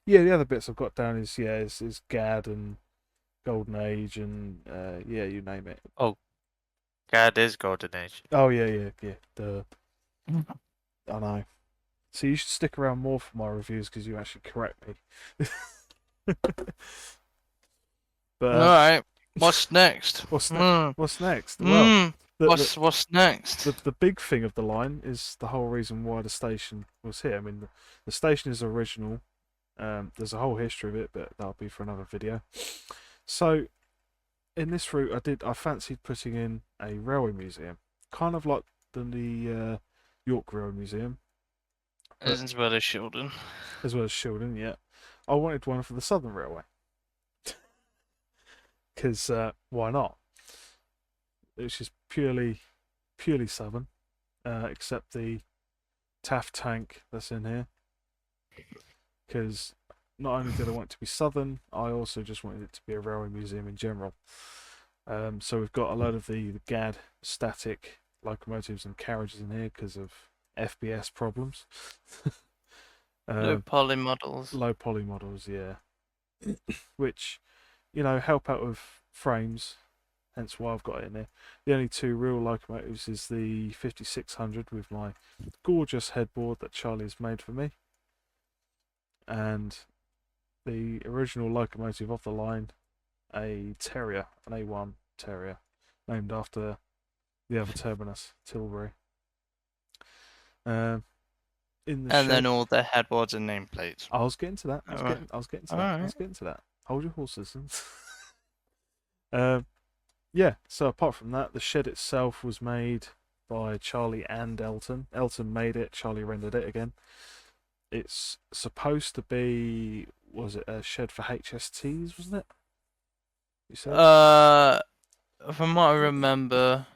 Speaker 1: yeah, the other bits I've got down is GAD and Golden Age and yeah, you name it.
Speaker 2: Oh, GAD is Golden Age.
Speaker 1: Oh yeah, yeah, yeah. I know. So you should stick around more for my reviews because you actually correct me. But
Speaker 2: Alright, what's next?
Speaker 1: what's next?
Speaker 2: Hmm.
Speaker 1: What's next? Well, the,
Speaker 2: What's next?
Speaker 1: the big thing of the line is the whole reason why the station was here. I mean, the station is original. There's a whole history of it, but that'll be for another video. So, in this route, I fancied putting in a railway museum, kind of like the York Railway Museum, but
Speaker 2: As well as Sheldon.
Speaker 1: as well as Shildon. Yeah, I wanted one for the Southern Railway because why not? It's just purely Southern, except the Taft tank that's in here. Because not only did I want it to be Southern, I also just wanted it to be a railway museum in general. So we've got a load of the GAD static locomotives and carriages in here because of FBS problems.
Speaker 2: Low
Speaker 1: Um,
Speaker 2: poly models.
Speaker 1: Low poly models, yeah, which help out with frames. Hence why I've got it in there. The only two real locomotives is the 5600 with my gorgeous headboard that Charlie has made for me, and the original locomotive of the line, a Terrier, an A1 Terrier, named after the other terminus, Tilbury. Um, in the
Speaker 2: And then
Speaker 1: shed,
Speaker 2: all their headboards and nameplates.
Speaker 1: I was getting to that.
Speaker 2: Alright.
Speaker 1: I was getting to that. I
Speaker 2: Alright.
Speaker 1: was getting to that. Hold your horses. um, yeah. So apart from that, the shed itself was made by Charlie and Elton. Elton made it. Charlie rendered it again. It's supposed to be, was it a shed for HSTs? Wasn't it? You said.
Speaker 2: From what I remember,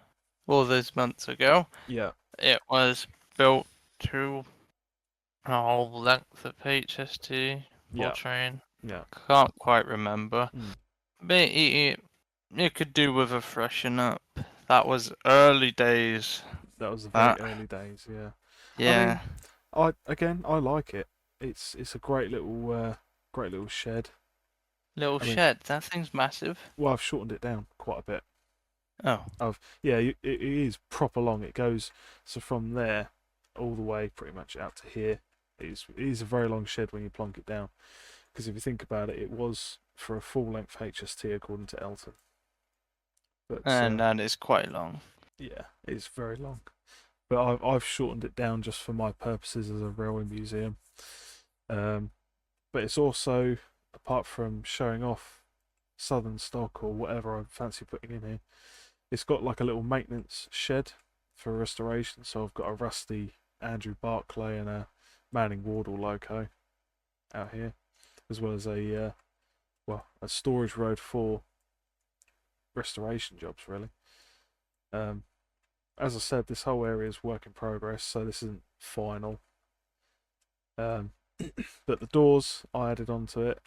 Speaker 2: all those months ago,
Speaker 1: Yeah.
Speaker 2: it was built to a whole length of HST full
Speaker 1: Yeah.
Speaker 2: train.
Speaker 1: Yeah.
Speaker 2: Can't quite remember.
Speaker 1: Mm.
Speaker 2: But it could do with a freshen up. That was early days.
Speaker 1: That was the very
Speaker 2: That
Speaker 1: early days. Yeah. I mean,
Speaker 2: yeah,
Speaker 1: I like it. It's a great little shed.
Speaker 2: little
Speaker 1: I mean,
Speaker 2: shed. That thing's massive.
Speaker 1: well, I've shortened it down quite a bit.
Speaker 2: Oh,
Speaker 1: It is proper long. It goes so from there all the way pretty much out to here. It is a very long shed when you plonk it down. Because if you think about it, it was for a full length HST according to Elton. But
Speaker 2: and that is quite long.
Speaker 1: yeah, it's very long. But I've shortened it down just for my purposes as a railway museum. But it's also, apart from showing off southern stock or whatever I fancy putting in here, it's got like a little maintenance shed for restoration. So I've got a rusty Andrew Barclay and a Manning Wardle loco out here, as well as a storage road for restoration jobs really. Um, as I said, this whole area is work in progress, so this isn't final. Um, but the doors I added onto it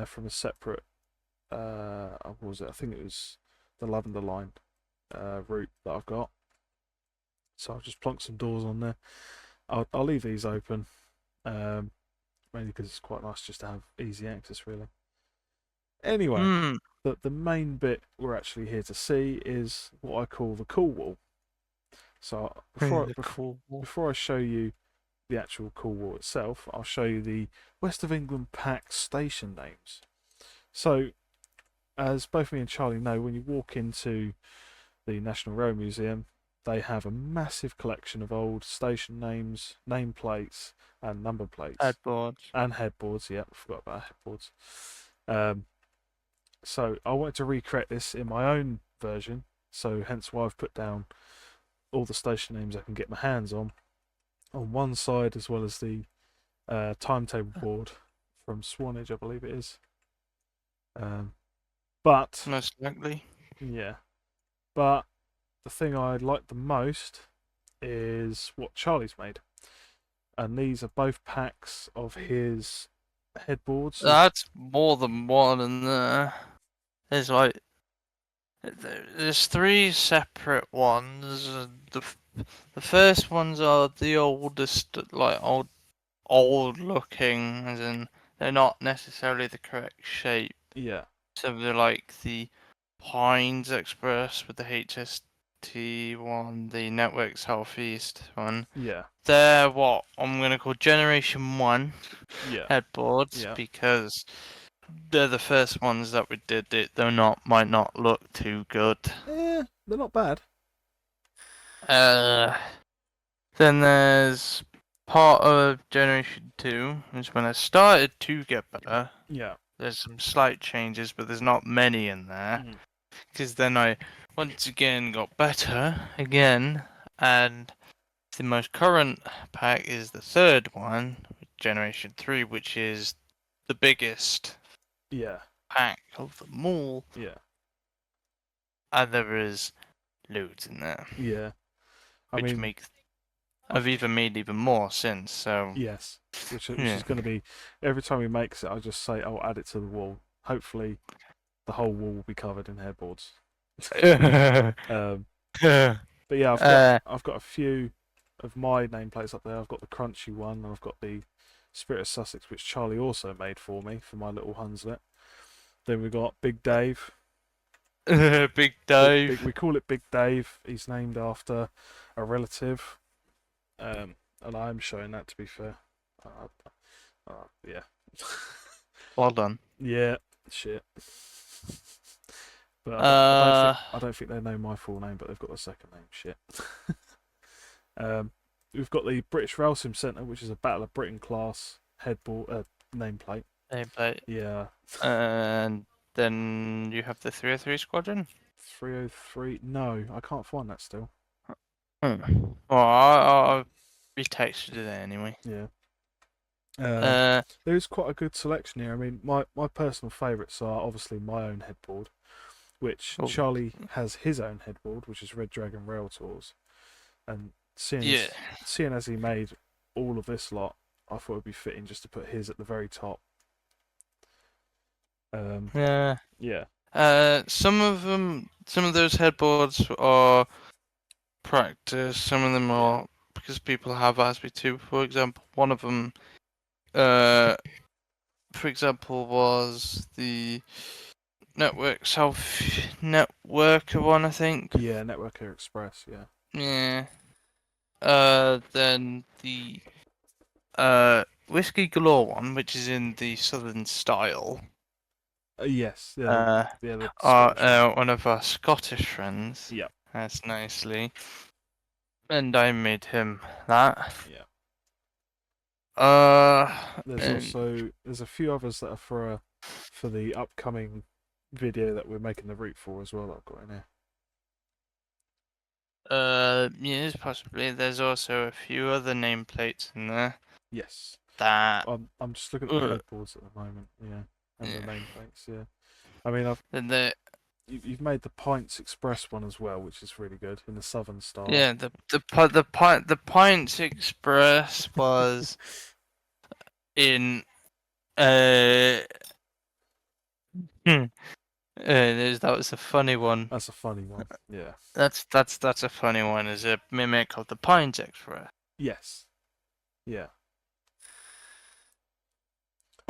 Speaker 1: from a separate, what was it? I think it was the Lavender Line route that I've got. So I've just plonked some doors on there. I'll leave these open, mainly because it's quite nice just to have easy access, really. Anyway,
Speaker 2: Hmm.
Speaker 1: the main bit we're actually here to see is what I call the cool wall. So
Speaker 2: The cool.
Speaker 1: before I show you the actual cool wall itself, I'll show you the West of England Pack station names. So, as both me and Charlie know, when you walk into the National Rail Museum, they have a massive collection of old station names, nameplates, and number plates.
Speaker 2: Headboards.
Speaker 1: And headboards, yeah, I forgot about headboards. So I wanted to recreate this in my own version, so hence why I've put down all the station names I can get my hands on one side, as well as the timetable board from Swanage, I believe it is. But
Speaker 2: Most likely.
Speaker 1: yeah, but the thing I like the most is what Charlie's made, and these are both packs of his headboards.
Speaker 2: That's more than one in there. There's like there's three separate ones. The first ones are the oldest, like old looking, as in they're not necessarily the correct shape.
Speaker 1: Yeah,
Speaker 2: So they're like the Pines Express with the HST one, the Network Southeast one.
Speaker 1: yeah,
Speaker 2: They're what I'm gonna call Generation 1
Speaker 1: yeah,
Speaker 2: headboards
Speaker 1: yeah.
Speaker 2: because they're the first ones that we did it. Might not look too good.
Speaker 1: They're not bad.
Speaker 2: Uh, then there's part of Generation 2, is when I started to get better.
Speaker 1: Yeah.
Speaker 2: There's some slight changes, but there's not many in there.
Speaker 1: Mhm.
Speaker 2: Because then I once again got better again, and the most current pack is the third one, Generation 3, which is the biggest
Speaker 1: Yeah,
Speaker 2: pack of them all,
Speaker 1: yeah,
Speaker 2: and there is loads in there,
Speaker 1: yeah. I
Speaker 2: which
Speaker 1: mean,
Speaker 2: makes I've even made even more since. So
Speaker 1: yes, which
Speaker 2: yeah,
Speaker 1: is going to be every time he makes it, I just say I'll add it to the wall. Hopefully, the whole wall will be covered in headboards. Um, but yeah, I've got a few of my nameplates up there. I've got the crunchy one, and I've got the Spirit of Sussex, which Charlie also made for me for my little Hunslet. Then we got Big Dave.
Speaker 2: Big Dave.
Speaker 1: We call it Big Dave. He's named after a relative, and I'm showing that, to be fair. Yeah.
Speaker 2: Well done.
Speaker 1: Yeah, shit. But
Speaker 2: Uh,
Speaker 1: I don't think they know my full name, but they've got the second name. Shit. We've got the British Rail Sim Centre, which is a Battle of Britain class headboard nameplate.
Speaker 2: nameplate.
Speaker 1: Yeah.
Speaker 2: And then you have the 303 Squadron.
Speaker 1: 303. No, I can't find that still.
Speaker 2: Well, I'll retext you there anyway.
Speaker 1: Yeah.
Speaker 2: Uh,
Speaker 1: There's quite a good selection here. I mean, my personal favourites are obviously my own headboard, which
Speaker 2: oh,
Speaker 1: Charlie has his own headboard, which is Red Dragon Rail Tours. And
Speaker 2: yeah.
Speaker 1: seeing as he made all of this lot, I thought it'd be fitting just to put his at the very top.
Speaker 2: Yeah.
Speaker 1: Yeah.
Speaker 2: Some of those headboards are practice. Some of them are because people have asked me to. For example, one of them, for example, was the Networker one, I think.
Speaker 1: Yeah, Networker Express, yeah.
Speaker 2: Yeah. Then the Whiskey Galore one, which is in the Southern style.
Speaker 1: Yes, yeah, the Scottish one.
Speaker 2: One of our Scottish friends.
Speaker 1: Yeah.
Speaker 2: That's nicely. And I made him that.
Speaker 1: Yeah.
Speaker 2: And
Speaker 1: There's a few others that are for the upcoming video that we're making the route for as well that I've got in here.
Speaker 2: yes, possibly. There's also a few other nameplates in there.
Speaker 1: Yes.
Speaker 2: That
Speaker 1: I'm just looking at the headboards at the moment, yeah. And the nameplates, yeah. I mean you've made the Pints Express one as well, which is really good in the Southern style.
Speaker 2: Yeah, the Pints Express was in that was a funny one.
Speaker 1: That's a funny one. Yeah.
Speaker 2: That's a funny one. Is a mimic of the Pints Express.
Speaker 1: Yes. Yeah.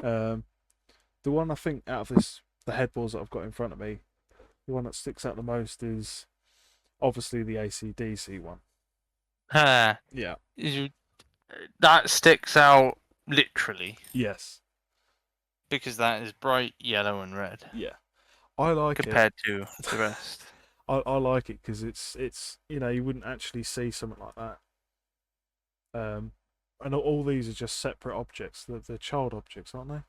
Speaker 1: The one I think out of the headboards that I've got in front of me, the one that sticks out the most is obviously the AC/DC one. Yeah.
Speaker 2: That sticks out literally.
Speaker 1: Yes.
Speaker 2: Because that is bright yellow and red.
Speaker 1: Yeah. I like
Speaker 2: compared to the rest.
Speaker 1: I like it because it's you wouldn't actually see something like that. And all these are just separate objects. They're child objects, aren't they?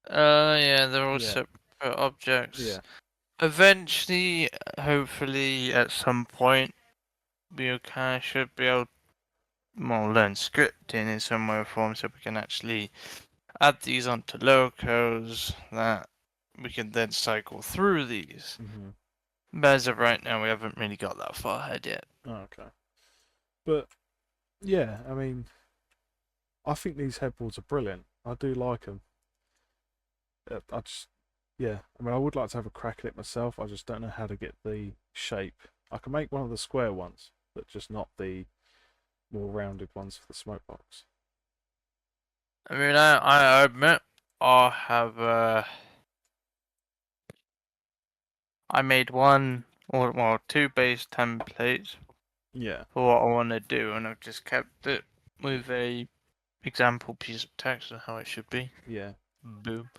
Speaker 2: Yeah, they're all separate objects.
Speaker 1: Yeah.
Speaker 2: Eventually, hopefully, at some point, we should be able to learn scripting in some way or form so we can actually add these onto locos that we can then cycle through these.
Speaker 1: Mm-hmm.
Speaker 2: But as of right now, we haven't really got that far ahead yet.
Speaker 1: Oh, okay. But, yeah, I mean, I think these headboards are brilliant. I do like them. I would like to have a crack at it myself. I just don't know how to get the shape. I can make one of the square ones, but just not the more rounded ones for the smoke box.
Speaker 2: I mean, I admit I have I made one or two base templates.
Speaker 1: Yeah.
Speaker 2: For what I want to do, and I've just kept it with a example piece of text of how it should be.
Speaker 1: Yeah.
Speaker 2: Boom.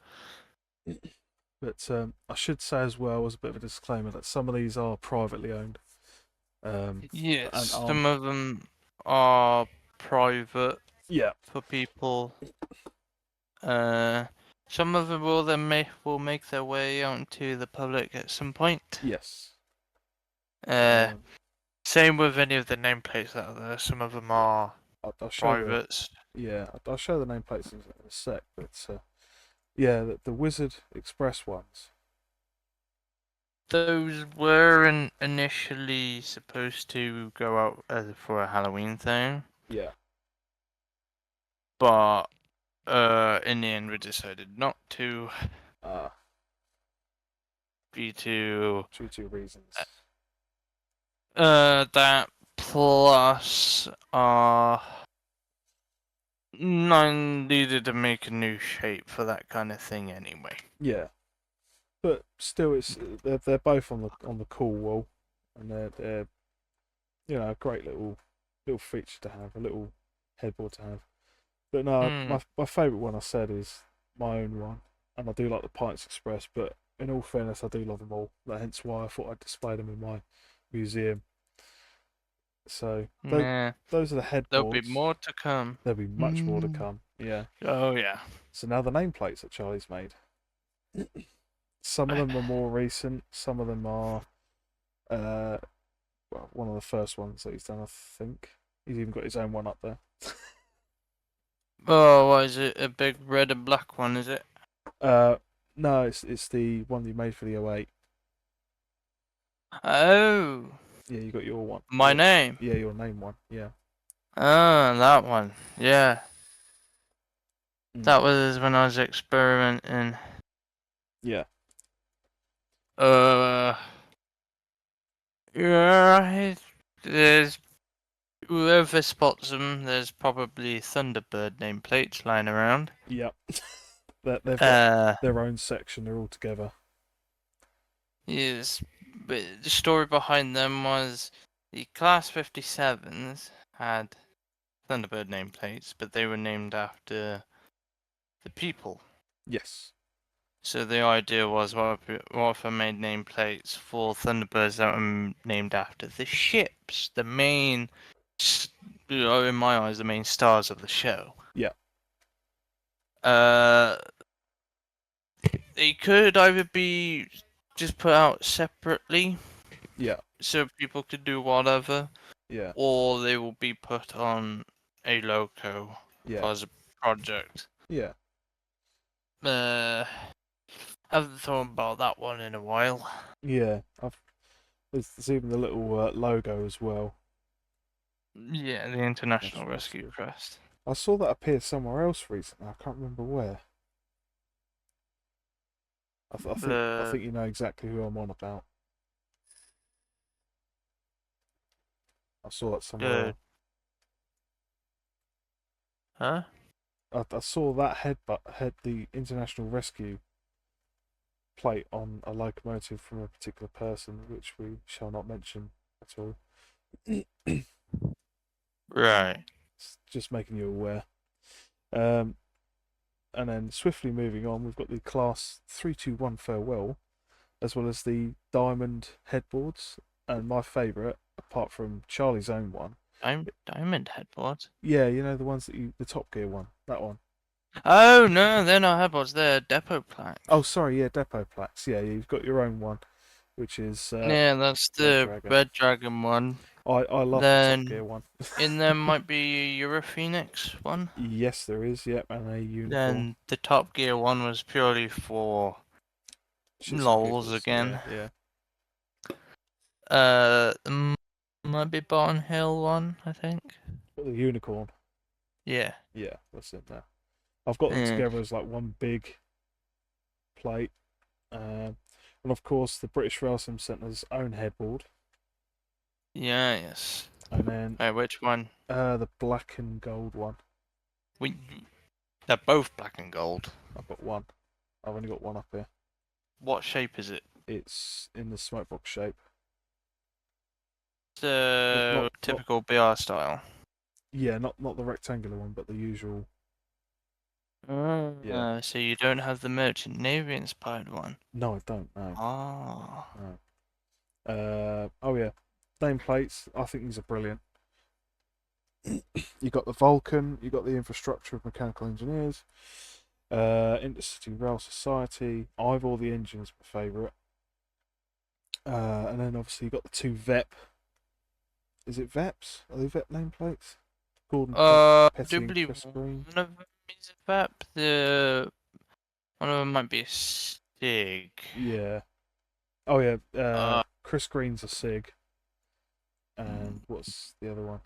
Speaker 1: But I should say as well, as a bit of a disclaimer, that some of these are privately owned.
Speaker 2: Yes, some of them are private.
Speaker 1: Yeah.
Speaker 2: For people. Some of them will make their way out into the public at some point.
Speaker 1: Yes.
Speaker 2: Same with any of the nameplates that are there. Some of them are privates.
Speaker 1: I'll show the nameplates in a sec, but the Wizard Express ones.
Speaker 2: Those were initially supposed to go out for a Halloween thing.
Speaker 1: Yeah.
Speaker 2: But in the end, we decided not to. Due to
Speaker 1: reasons.
Speaker 2: That plus I needed to make a new shape for that kind of thing anyway.
Speaker 1: Yeah, but still, it's they're both on the cool wall, and they're a great little feature to have, a little headboard to have. But no,
Speaker 2: Hmm.
Speaker 1: my favourite one I said is my own one, and I do like the Pints Express. But in all fairness, I do love them all. Hence why I thought I'd display them in my museum. So
Speaker 2: Yeah.
Speaker 1: those are the
Speaker 2: There'll be
Speaker 1: headboards.
Speaker 2: more to come.
Speaker 1: There'll be much more to
Speaker 2: Hmm.
Speaker 1: come. Yeah.
Speaker 2: Oh yeah.
Speaker 1: So now the nameplates that Charlie's made. Some of them are more recent. Some of them are uh, well, one of the first ones that he's done. I think he's even got his own one up there.
Speaker 2: Oh, what is it? A big red and black one, is it?
Speaker 1: Uh, no, it's the one you made for the '08.
Speaker 2: Oh,
Speaker 1: Yeah, you got your one.
Speaker 2: my name.
Speaker 1: Your name one. Yeah.
Speaker 2: Oh, that one. Yeah.
Speaker 1: Mm.
Speaker 2: That was when I was experimenting.
Speaker 1: Yeah.
Speaker 2: Uh, yeah, there's whoever spots them, there's probably Thunderbird nameplates lying around.
Speaker 1: Yeah. They've got
Speaker 2: Uh,
Speaker 1: their own section. They're all together.
Speaker 2: yes, but the story behind them was the Class 57s had Thunderbird nameplates, but they were named after the people.
Speaker 1: Yes.
Speaker 2: So the idea was, what if I made nameplates for Thunderbirds that were named after the ships, the main, in my eyes, the main stars of the show.
Speaker 1: Yeah.
Speaker 2: Uh, they could either be just put out separately,
Speaker 1: Yeah.
Speaker 2: so people could do whatever,
Speaker 1: Yeah.
Speaker 2: or they will be put on a logo
Speaker 1: Yeah.
Speaker 2: as a project.
Speaker 1: Yeah.
Speaker 2: Uh, haven't thought about that one in a while.
Speaker 1: Yeah. There's even the little logo as well.
Speaker 2: Yeah, the International
Speaker 1: National
Speaker 2: Rescue
Speaker 1: Rescue.
Speaker 2: Crest.
Speaker 1: I saw that appear somewhere else recently. I can't remember where. I
Speaker 2: The
Speaker 1: think you know exactly who I'm on about. I saw that somewhere
Speaker 2: the
Speaker 1: else.
Speaker 2: huh?
Speaker 1: I saw that the International Rescue plate on a locomotive from a particular person, which we shall not mention at all.
Speaker 2: Right.
Speaker 1: Just making you aware. Um, and then swiftly moving on, we've got the Class 321 Farewell, as well as the Diamond headboards, and my favourite, apart from Charlie's own one.
Speaker 2: Diamond headboards.
Speaker 1: Yeah, you know the ones the Top Gear one, that one.
Speaker 2: Oh no, they're not headboards. They're depot
Speaker 1: Oh,
Speaker 2: plaques.
Speaker 1: sorry, yeah, Depot Plaques. Yeah, you've got your own one, which is
Speaker 2: Yeah, that's
Speaker 1: Red
Speaker 2: the
Speaker 1: Dragon.
Speaker 2: Red Dragon one.
Speaker 1: I love the Top Gear
Speaker 2: Then
Speaker 1: one.
Speaker 2: in there might be a Europhoenix one.
Speaker 1: Yes, there is. Yep, and a unicorn.
Speaker 2: Then the Top Gear one was purely for
Speaker 1: Shits and
Speaker 2: lols
Speaker 1: giggles. Yeah,
Speaker 2: again.
Speaker 1: yeah.
Speaker 2: Might be Barton Hill one, I think.
Speaker 1: Got the unicorn.
Speaker 2: Yeah.
Speaker 1: Yeah, that's it there. I've got them
Speaker 2: Yeah.
Speaker 1: together as like one big plate. And of course, the British Rail Sim Centre's own headboard.
Speaker 2: Yeah. Yes.
Speaker 1: And then
Speaker 2: Wait, which one?
Speaker 1: the black and gold one.
Speaker 2: We. They're both black and gold.
Speaker 1: I've got one. I've only got one up here.
Speaker 2: What shape is it?
Speaker 1: It's in the smokebox shape.
Speaker 2: The
Speaker 1: Not
Speaker 2: typical BR style.
Speaker 1: yeah, not the rectangular one, but the usual. Yeah.
Speaker 2: So you don't have the Merchant Navy inspired one.
Speaker 1: No, I don't. No.
Speaker 2: Ah.
Speaker 1: No. Oh yeah, nameplates. I think these are brilliant. You got the Vulcan. You got the Infrastructure of Mechanical Engineers. Intercity Rail Society. Ivor the Engine's my favourite. And then obviously you got the two VEP. Is it VEPs? Are they VEP nameplates? Gordon
Speaker 2: I
Speaker 1: Petty
Speaker 2: do
Speaker 1: and
Speaker 2: believe
Speaker 1: Chris Green.
Speaker 2: one of them is a VAP. The one of them might be a SIG.
Speaker 1: Yeah. Oh yeah.
Speaker 2: Uh,
Speaker 1: Chris Green's a SIG. And what's the other one?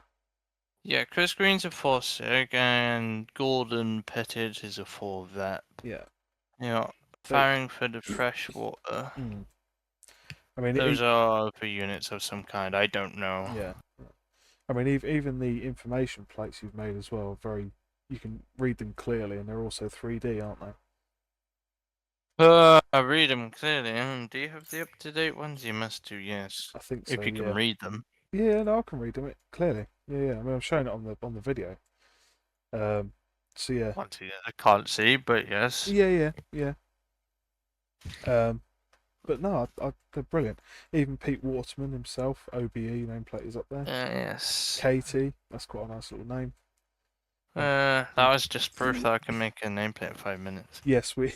Speaker 2: yeah, Chris Green's a 4 SIG and Gordon Pettit is a 4 VAP.
Speaker 1: Yeah.
Speaker 2: Yeah,
Speaker 1: They,
Speaker 2: Farringford Freshwater.
Speaker 1: mm. I mean,
Speaker 2: Those are other units of some kind. I don't know.
Speaker 1: yeah. I mean, even the information plates you've made as well are very you can read them clearly, and they're also 3D, aren't they?
Speaker 2: I read them clearly. Do you have the up-to-date ones? You must do, yes.
Speaker 1: I think so.
Speaker 2: If you can
Speaker 1: Yeah.
Speaker 2: read them.
Speaker 1: Yeah. No, I can read them clearly. Yeah. Yeah. I mean, I'm showing it on the video. Um. So yeah.
Speaker 2: Once again, I can't see, but yes.
Speaker 1: Yeah. Yeah. Yeah. Um. But no, they're brilliant. Even Pete Waterman himself, OBE nameplate is up there.
Speaker 2: Yes.
Speaker 1: Katie, that's quite a nice little name. And,
Speaker 2: That was just proof that I can make a nameplate in 5 minutes.
Speaker 1: yes, we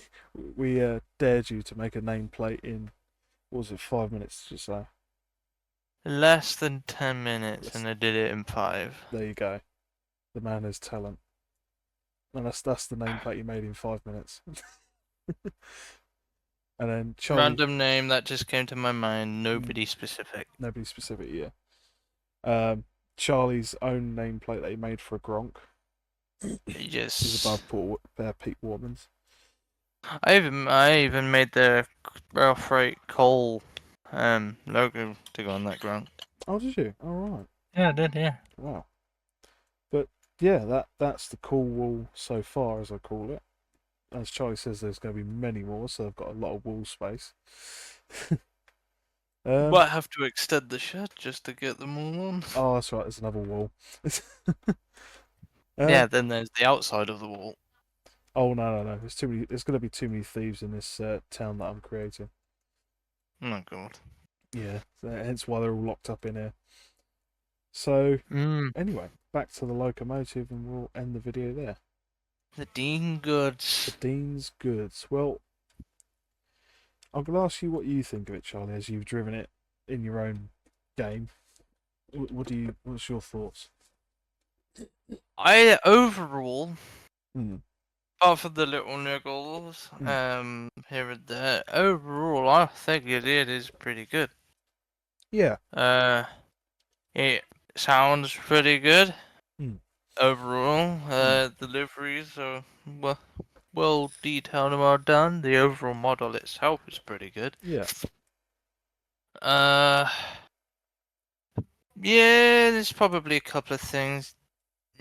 Speaker 1: dared you to make a nameplate in, what was it, 5 minutes? Just so.
Speaker 2: Less than 10 minutes,
Speaker 1: Let's,
Speaker 2: and I did it in 5.
Speaker 1: there you go. The man has talent, and that's the nameplate you made in 5 minutes. And then Charlie,
Speaker 2: Random name that just came to my mind.
Speaker 1: mm,
Speaker 2: Nobody specific.
Speaker 1: nobody specific, yeah. Charlie's own nameplate that he made for a Gronk is
Speaker 2: Just.
Speaker 1: above Pete Waterman's.
Speaker 2: I even made the Rail Freight Coal logo to go on that ground.
Speaker 1: Oh, did you? All right.
Speaker 2: Yeah, I did. Yeah.
Speaker 1: Wow. But yeah, that's the cool wall so far, as I call it. As Charlie says, there's going to be many more, so I've got a lot of wall space.
Speaker 2: Might have to extend the shed just to get them all on.
Speaker 1: Oh, that's right. There's another wall.
Speaker 2: Yeah, then there's the outside of the wall.
Speaker 1: Oh no. There's too many. There's going to be too many thieves in this town that I'm creating.
Speaker 2: Oh my god.
Speaker 1: Yeah, so hence why they're all locked up in here. So anyway, back to the locomotive, and we'll end the video there.
Speaker 2: The Dean
Speaker 1: The
Speaker 2: Goods.
Speaker 1: Dean's Goods. Well, I'm going to ask you what you think of it, Charlie, as you've driven it in your own game. What's your thoughts?
Speaker 2: I overall,
Speaker 1: Mm.
Speaker 2: apart from the little niggles, here and there, overall I think it is pretty good.
Speaker 1: Yeah.
Speaker 2: It sounds pretty good.
Speaker 1: Mm.
Speaker 2: Overall, deliveries are well detailed and well done. The overall model itself is pretty good.
Speaker 1: Yeah.
Speaker 2: Yeah, there's probably a couple of things.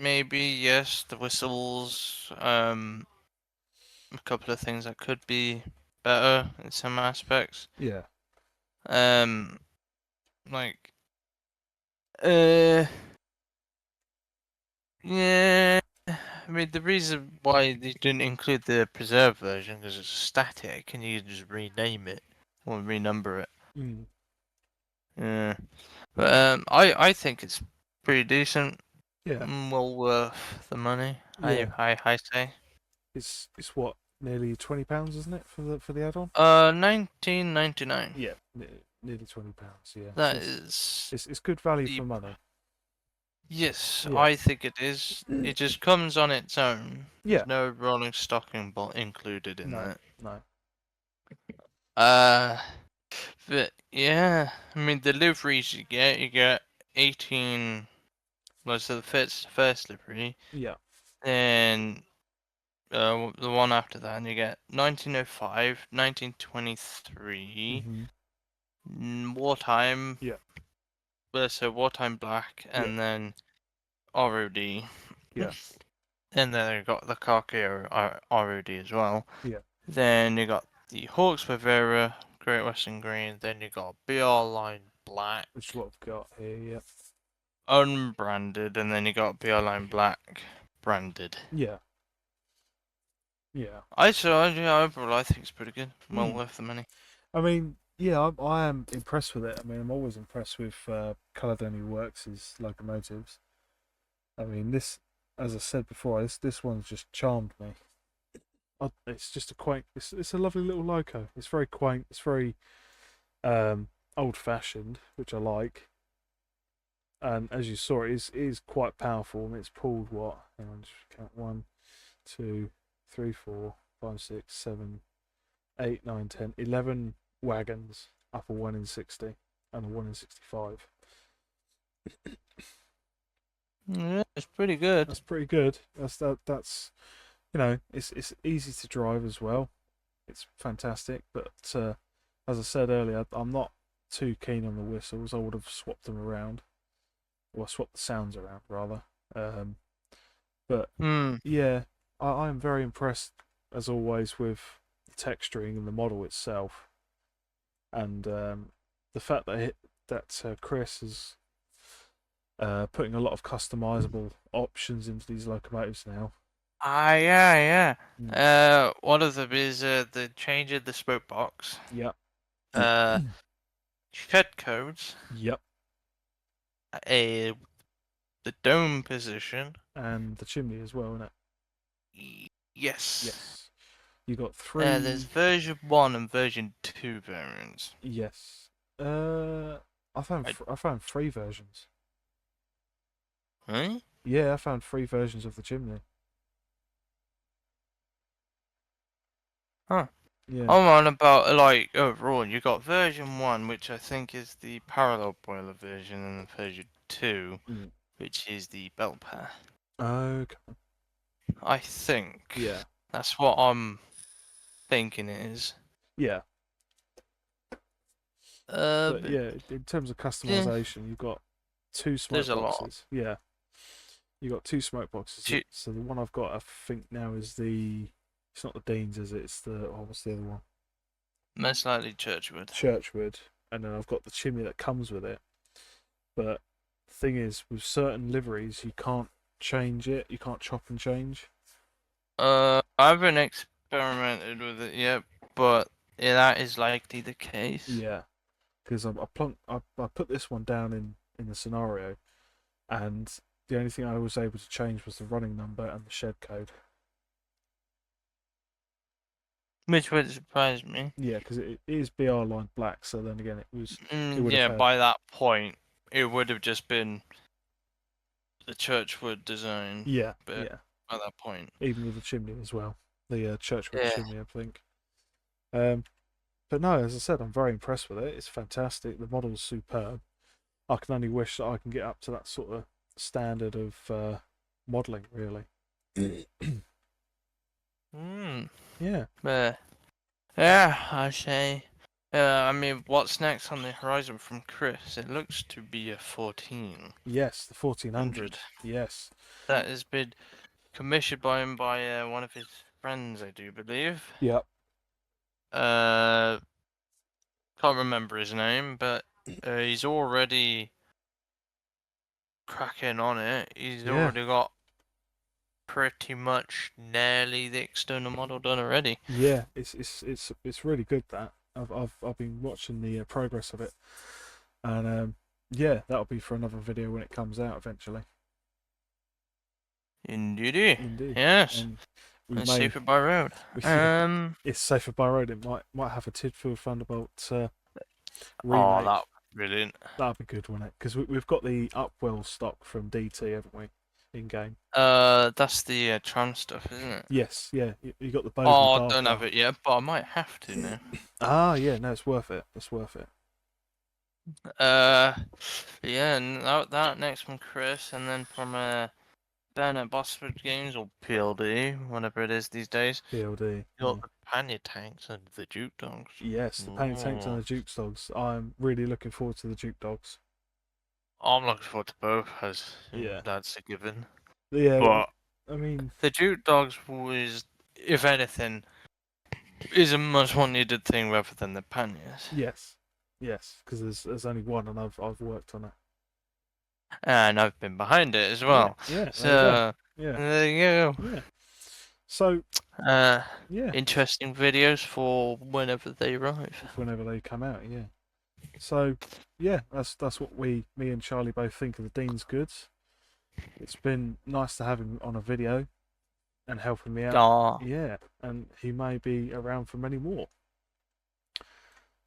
Speaker 2: Maybe yes, the whistles. A couple of things that could be better in some aspects.
Speaker 1: Yeah.
Speaker 2: Like, yeah. I mean, the reason why they didn't include the preserved version because it's static, and you can just rename it or renumber it.
Speaker 1: Mm.
Speaker 2: Yeah, but I think it's pretty decent.
Speaker 1: Yeah.
Speaker 2: Well worth the money.
Speaker 1: Yeah.
Speaker 2: I say.
Speaker 1: It's what, nearly £20, isn't it, for the add-on?
Speaker 2: 19.99.
Speaker 1: Yeah. Nearly £20. Yeah.
Speaker 2: That
Speaker 1: So
Speaker 2: is
Speaker 1: it's good value
Speaker 2: the
Speaker 1: for money.
Speaker 2: yes,
Speaker 1: Yeah.
Speaker 2: I think it is. It just comes on its own.
Speaker 1: Yeah.
Speaker 2: There's no rolling stocking bolt included in
Speaker 1: No.
Speaker 2: that.
Speaker 1: No.
Speaker 2: But yeah, I mean deliveries you get 18. Well, so the first livery,
Speaker 1: Yeah.
Speaker 2: then the one after that, and you get 1905, 1923, wartime.
Speaker 1: Yeah.
Speaker 2: So wartime black,
Speaker 1: Yeah.
Speaker 2: and then ROD.
Speaker 1: Yeah.
Speaker 2: And then you got the khaki ROD as well.
Speaker 1: Yeah.
Speaker 2: Then you got the Hawks Bavaria, Great Western Green. Then you got BR Line Black,
Speaker 1: Which is what I've got here. Yeah.
Speaker 2: unbranded, and then you got BR Line Black, branded.
Speaker 1: Yeah. Yeah.
Speaker 2: Overall I think it's pretty good. Well
Speaker 1: Mm.
Speaker 2: worth the money.
Speaker 1: I mean, yeah, I am impressed with it. I mean, I'm always impressed with Caledonia Works' locomotives. I mean, this, as I said before, this one's just charmed me. It's just a quaint. It's a lovely little loco. It's very quaint. It's very old-fashioned, which I like. And as you saw, it is quite powerful. And it's pulled what? Hang on, just count 1, 2, 3, 4, 5, 6, 7, 8, 9, 10, 11 wagons up a 1 in 60 and a 1 in 65.
Speaker 2: Yeah, it's pretty good.
Speaker 1: That's pretty good. That's it's easy to drive as well. It's fantastic, but as I said earlier, I'm not too keen on the whistles. I would have swapped them around, or swapped the sounds around rather. But
Speaker 2: Hmm.
Speaker 1: yeah, I am very impressed as always with the texturing and the model itself, and the fact that Chris is putting a lot of customizable options into these locomotives now.
Speaker 2: Ah, yeah,
Speaker 1: Mm.
Speaker 2: yeah. One of them is the change in the smoke box.
Speaker 1: Yep.
Speaker 2: Uh, shed codes.
Speaker 1: Yep.
Speaker 2: A the dome position.
Speaker 1: And the chimney as well, innit?
Speaker 2: Yes.
Speaker 1: Yes. You got
Speaker 2: There's
Speaker 1: three.
Speaker 2: version 1 and version 2 variants.
Speaker 1: Yes. Uh,
Speaker 2: I,
Speaker 1: I found three versions.
Speaker 2: huh?
Speaker 1: Yeah, I found three versions of the chimney.
Speaker 2: Huh.
Speaker 1: Yeah.
Speaker 2: I'm on about, like, overall, you got version 1, which I think is the parallel boiler version, and version 2,
Speaker 1: Mm.
Speaker 2: which is the belt path.
Speaker 1: Okay.
Speaker 2: I think.
Speaker 1: Yeah.
Speaker 2: That's what I'm thinking it is.
Speaker 1: Yeah. But
Speaker 2: But
Speaker 1: yeah, in terms of
Speaker 2: yeah,
Speaker 1: customization, you've got two
Speaker 2: there's
Speaker 1: smoke
Speaker 2: a lot.
Speaker 1: boxes. Yeah. You got two smoke boxes.
Speaker 2: Two,
Speaker 1: So the one I've got, I think now is the. It's not the Dean's, is it? It's the. Oh, what's the other one?
Speaker 2: most likely Churchwood.
Speaker 1: Churchwood. And then I've got the chimney that comes with it. But the thing is, with certain liveries, you can't change it. You can't chop and change.
Speaker 2: I haven't experimented with it yet, but yeah, that is likely the case.
Speaker 1: Yeah, because I put this one down in the scenario, and the only thing I was able to change was the running number and the shed code.
Speaker 2: Which would surprise me.
Speaker 1: Yeah, because it is BR line black. So then again, it would have
Speaker 2: Yeah,
Speaker 1: had.
Speaker 2: by that point, it would have just been the Churchwood design,
Speaker 1: Yeah,
Speaker 2: but
Speaker 1: yeah.
Speaker 2: by that point.
Speaker 1: Even with the chimney as well, the Churchwood
Speaker 2: Yeah.
Speaker 1: chimney, I think. Um, but no, as I said, I'm very impressed with it. It's fantastic. The model's superb. I can only wish that I can get up to that sort of standard of modelling, really.
Speaker 2: Hmm.
Speaker 1: Yeah.
Speaker 2: But yeah, I say. I mean, what's next on the horizon from Chris? It looks to be a 1400
Speaker 1: Yes, the 1400. Yes.
Speaker 2: that has been commissioned by him by one of his friends, I do believe.
Speaker 1: Yep.
Speaker 2: Uh, can't remember his name, but he's already cracking on it. He's
Speaker 1: Yeah.
Speaker 2: already got pretty much nearly the external model done already.
Speaker 1: Yeah. It's really good that I've been watching the progress of it, and yeah, that'll be for another video when it comes out eventually.
Speaker 2: Indeedy.
Speaker 1: Indeed.
Speaker 2: Yes.
Speaker 1: And we
Speaker 2: And
Speaker 1: may.
Speaker 2: safer by road.
Speaker 1: Yeah, it's safer by road. It might have a Tidfield Thunderbolt
Speaker 2: Oh,
Speaker 1: remake.
Speaker 2: that brilliant.
Speaker 1: That'd be good, wouldn't it? Because we've got the Upwell stock from DT, haven't we? In game.
Speaker 2: That's the tram stuff, isn't it?
Speaker 1: Yes, yeah. You got the Bovey
Speaker 2: Oh, I
Speaker 1: bar
Speaker 2: don't have
Speaker 1: car.
Speaker 2: it yet, but I might have to now.
Speaker 1: Ah, yeah. No, it's worth it. It's worth it.
Speaker 2: Uh, yeah, and that next from Chris, and then from Bernard Bossford Games, or PLD, whatever it is these days.
Speaker 1: PLD.
Speaker 2: You got the Panya Tanks and the Juke Dogs.
Speaker 1: Yes, the Paint Tanks and
Speaker 2: Oh,
Speaker 1: the Jukes Dogs. I'm really looking forward to the Juke Dogs.
Speaker 2: I'm looking forward to both, as
Speaker 1: Yeah.
Speaker 2: that's a given.
Speaker 1: Yeah,
Speaker 2: But
Speaker 1: I mean,
Speaker 2: the Juke Dogs was, if anything, is a much more needed thing rather than the Panyas.
Speaker 1: yes. Yes, because there's only one and I've worked on it.
Speaker 2: And I've been behind it as
Speaker 1: Yeah,
Speaker 2: well.
Speaker 1: yeah, there you go.
Speaker 2: So,
Speaker 1: Yeah,
Speaker 2: there you go.
Speaker 1: yeah. So,
Speaker 2: Uh,
Speaker 1: yeah,
Speaker 2: interesting videos for whenever they arrive.
Speaker 1: whenever they come out, yeah. So, yeah, that's what me and Charlie both think of the Dean's Goods. It's been nice to have him on a video and helping me out.
Speaker 2: Aw.
Speaker 1: Yeah, and he may be around for many more.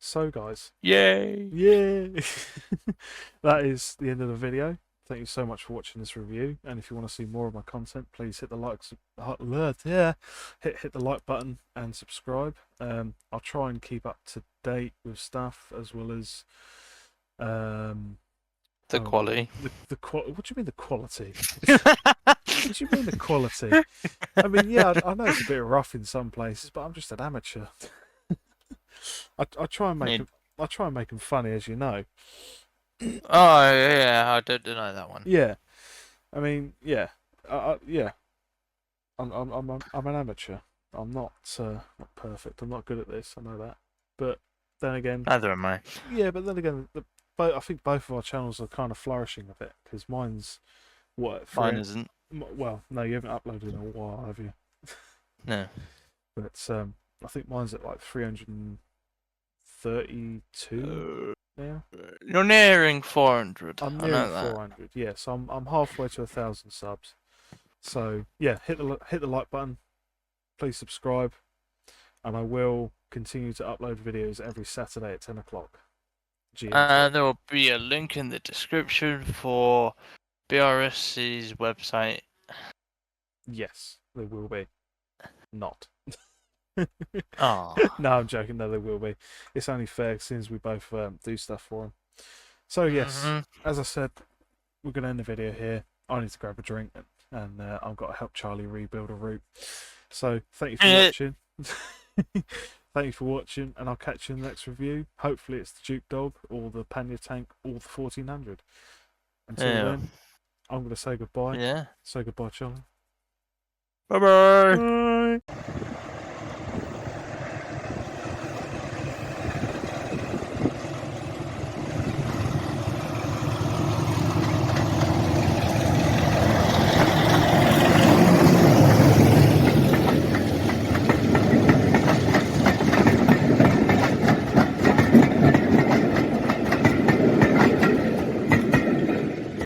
Speaker 1: So, guys,
Speaker 2: Yay!
Speaker 1: yeah, that is the end of the video. Thank you so much for watching this review. And if you want to see more of my content, please hit the hit the like button and subscribe. I'll try and keep up to date with stuff as well as
Speaker 2: The quality.
Speaker 1: What do you mean the quality? What do you mean the quality? I mean, yeah, I know it's a bit rough in some places, but I'm just an amateur. I try and make them funny, as you know.
Speaker 2: Oh yeah, I don't deny that one.
Speaker 1: Yeah, I mean, yeah, yeah. I'm an amateur. I'm not perfect. I'm not good at this. I know that. But then again,
Speaker 2: Neither am I.
Speaker 1: yeah. But then again, I think both of our channels are kind of flourishing a bit because mine's what
Speaker 2: Mine
Speaker 1: three.
Speaker 2: isn't.
Speaker 1: Well, no, you haven't uploaded in a while, have you?
Speaker 2: No.
Speaker 1: But I think mine's at like 332 now.
Speaker 2: You're nearing 400.
Speaker 1: I'm
Speaker 2: I
Speaker 1: nearing
Speaker 2: know that.
Speaker 1: 400. Yes, I'm halfway to 1,000 subs. So yeah, hit the like button. Please subscribe, and I will continue to upload videos every Saturday at 10 o'clock GMT.
Speaker 2: There will be a link in the description for BRSC's website.
Speaker 1: Yes, there will be. Not.
Speaker 2: Ah.
Speaker 1: No, I'm joking. No, there will be. It's only fair since we both do stuff for him. So yes, as I said, we're gonna end the video here. I need to grab a drink, and I've got to help Charlie rebuild a route. So thank you for watching. Thank you for watching, and I'll catch you in the next review. Hopefully it's the Duke Dog or the Pannier Tank or the 1400. Until
Speaker 2: Yeah.
Speaker 1: then, I'm gonna say goodbye.
Speaker 2: Yeah.
Speaker 1: Say goodbye, Charlie.
Speaker 2: Bye bye.
Speaker 1: Bye.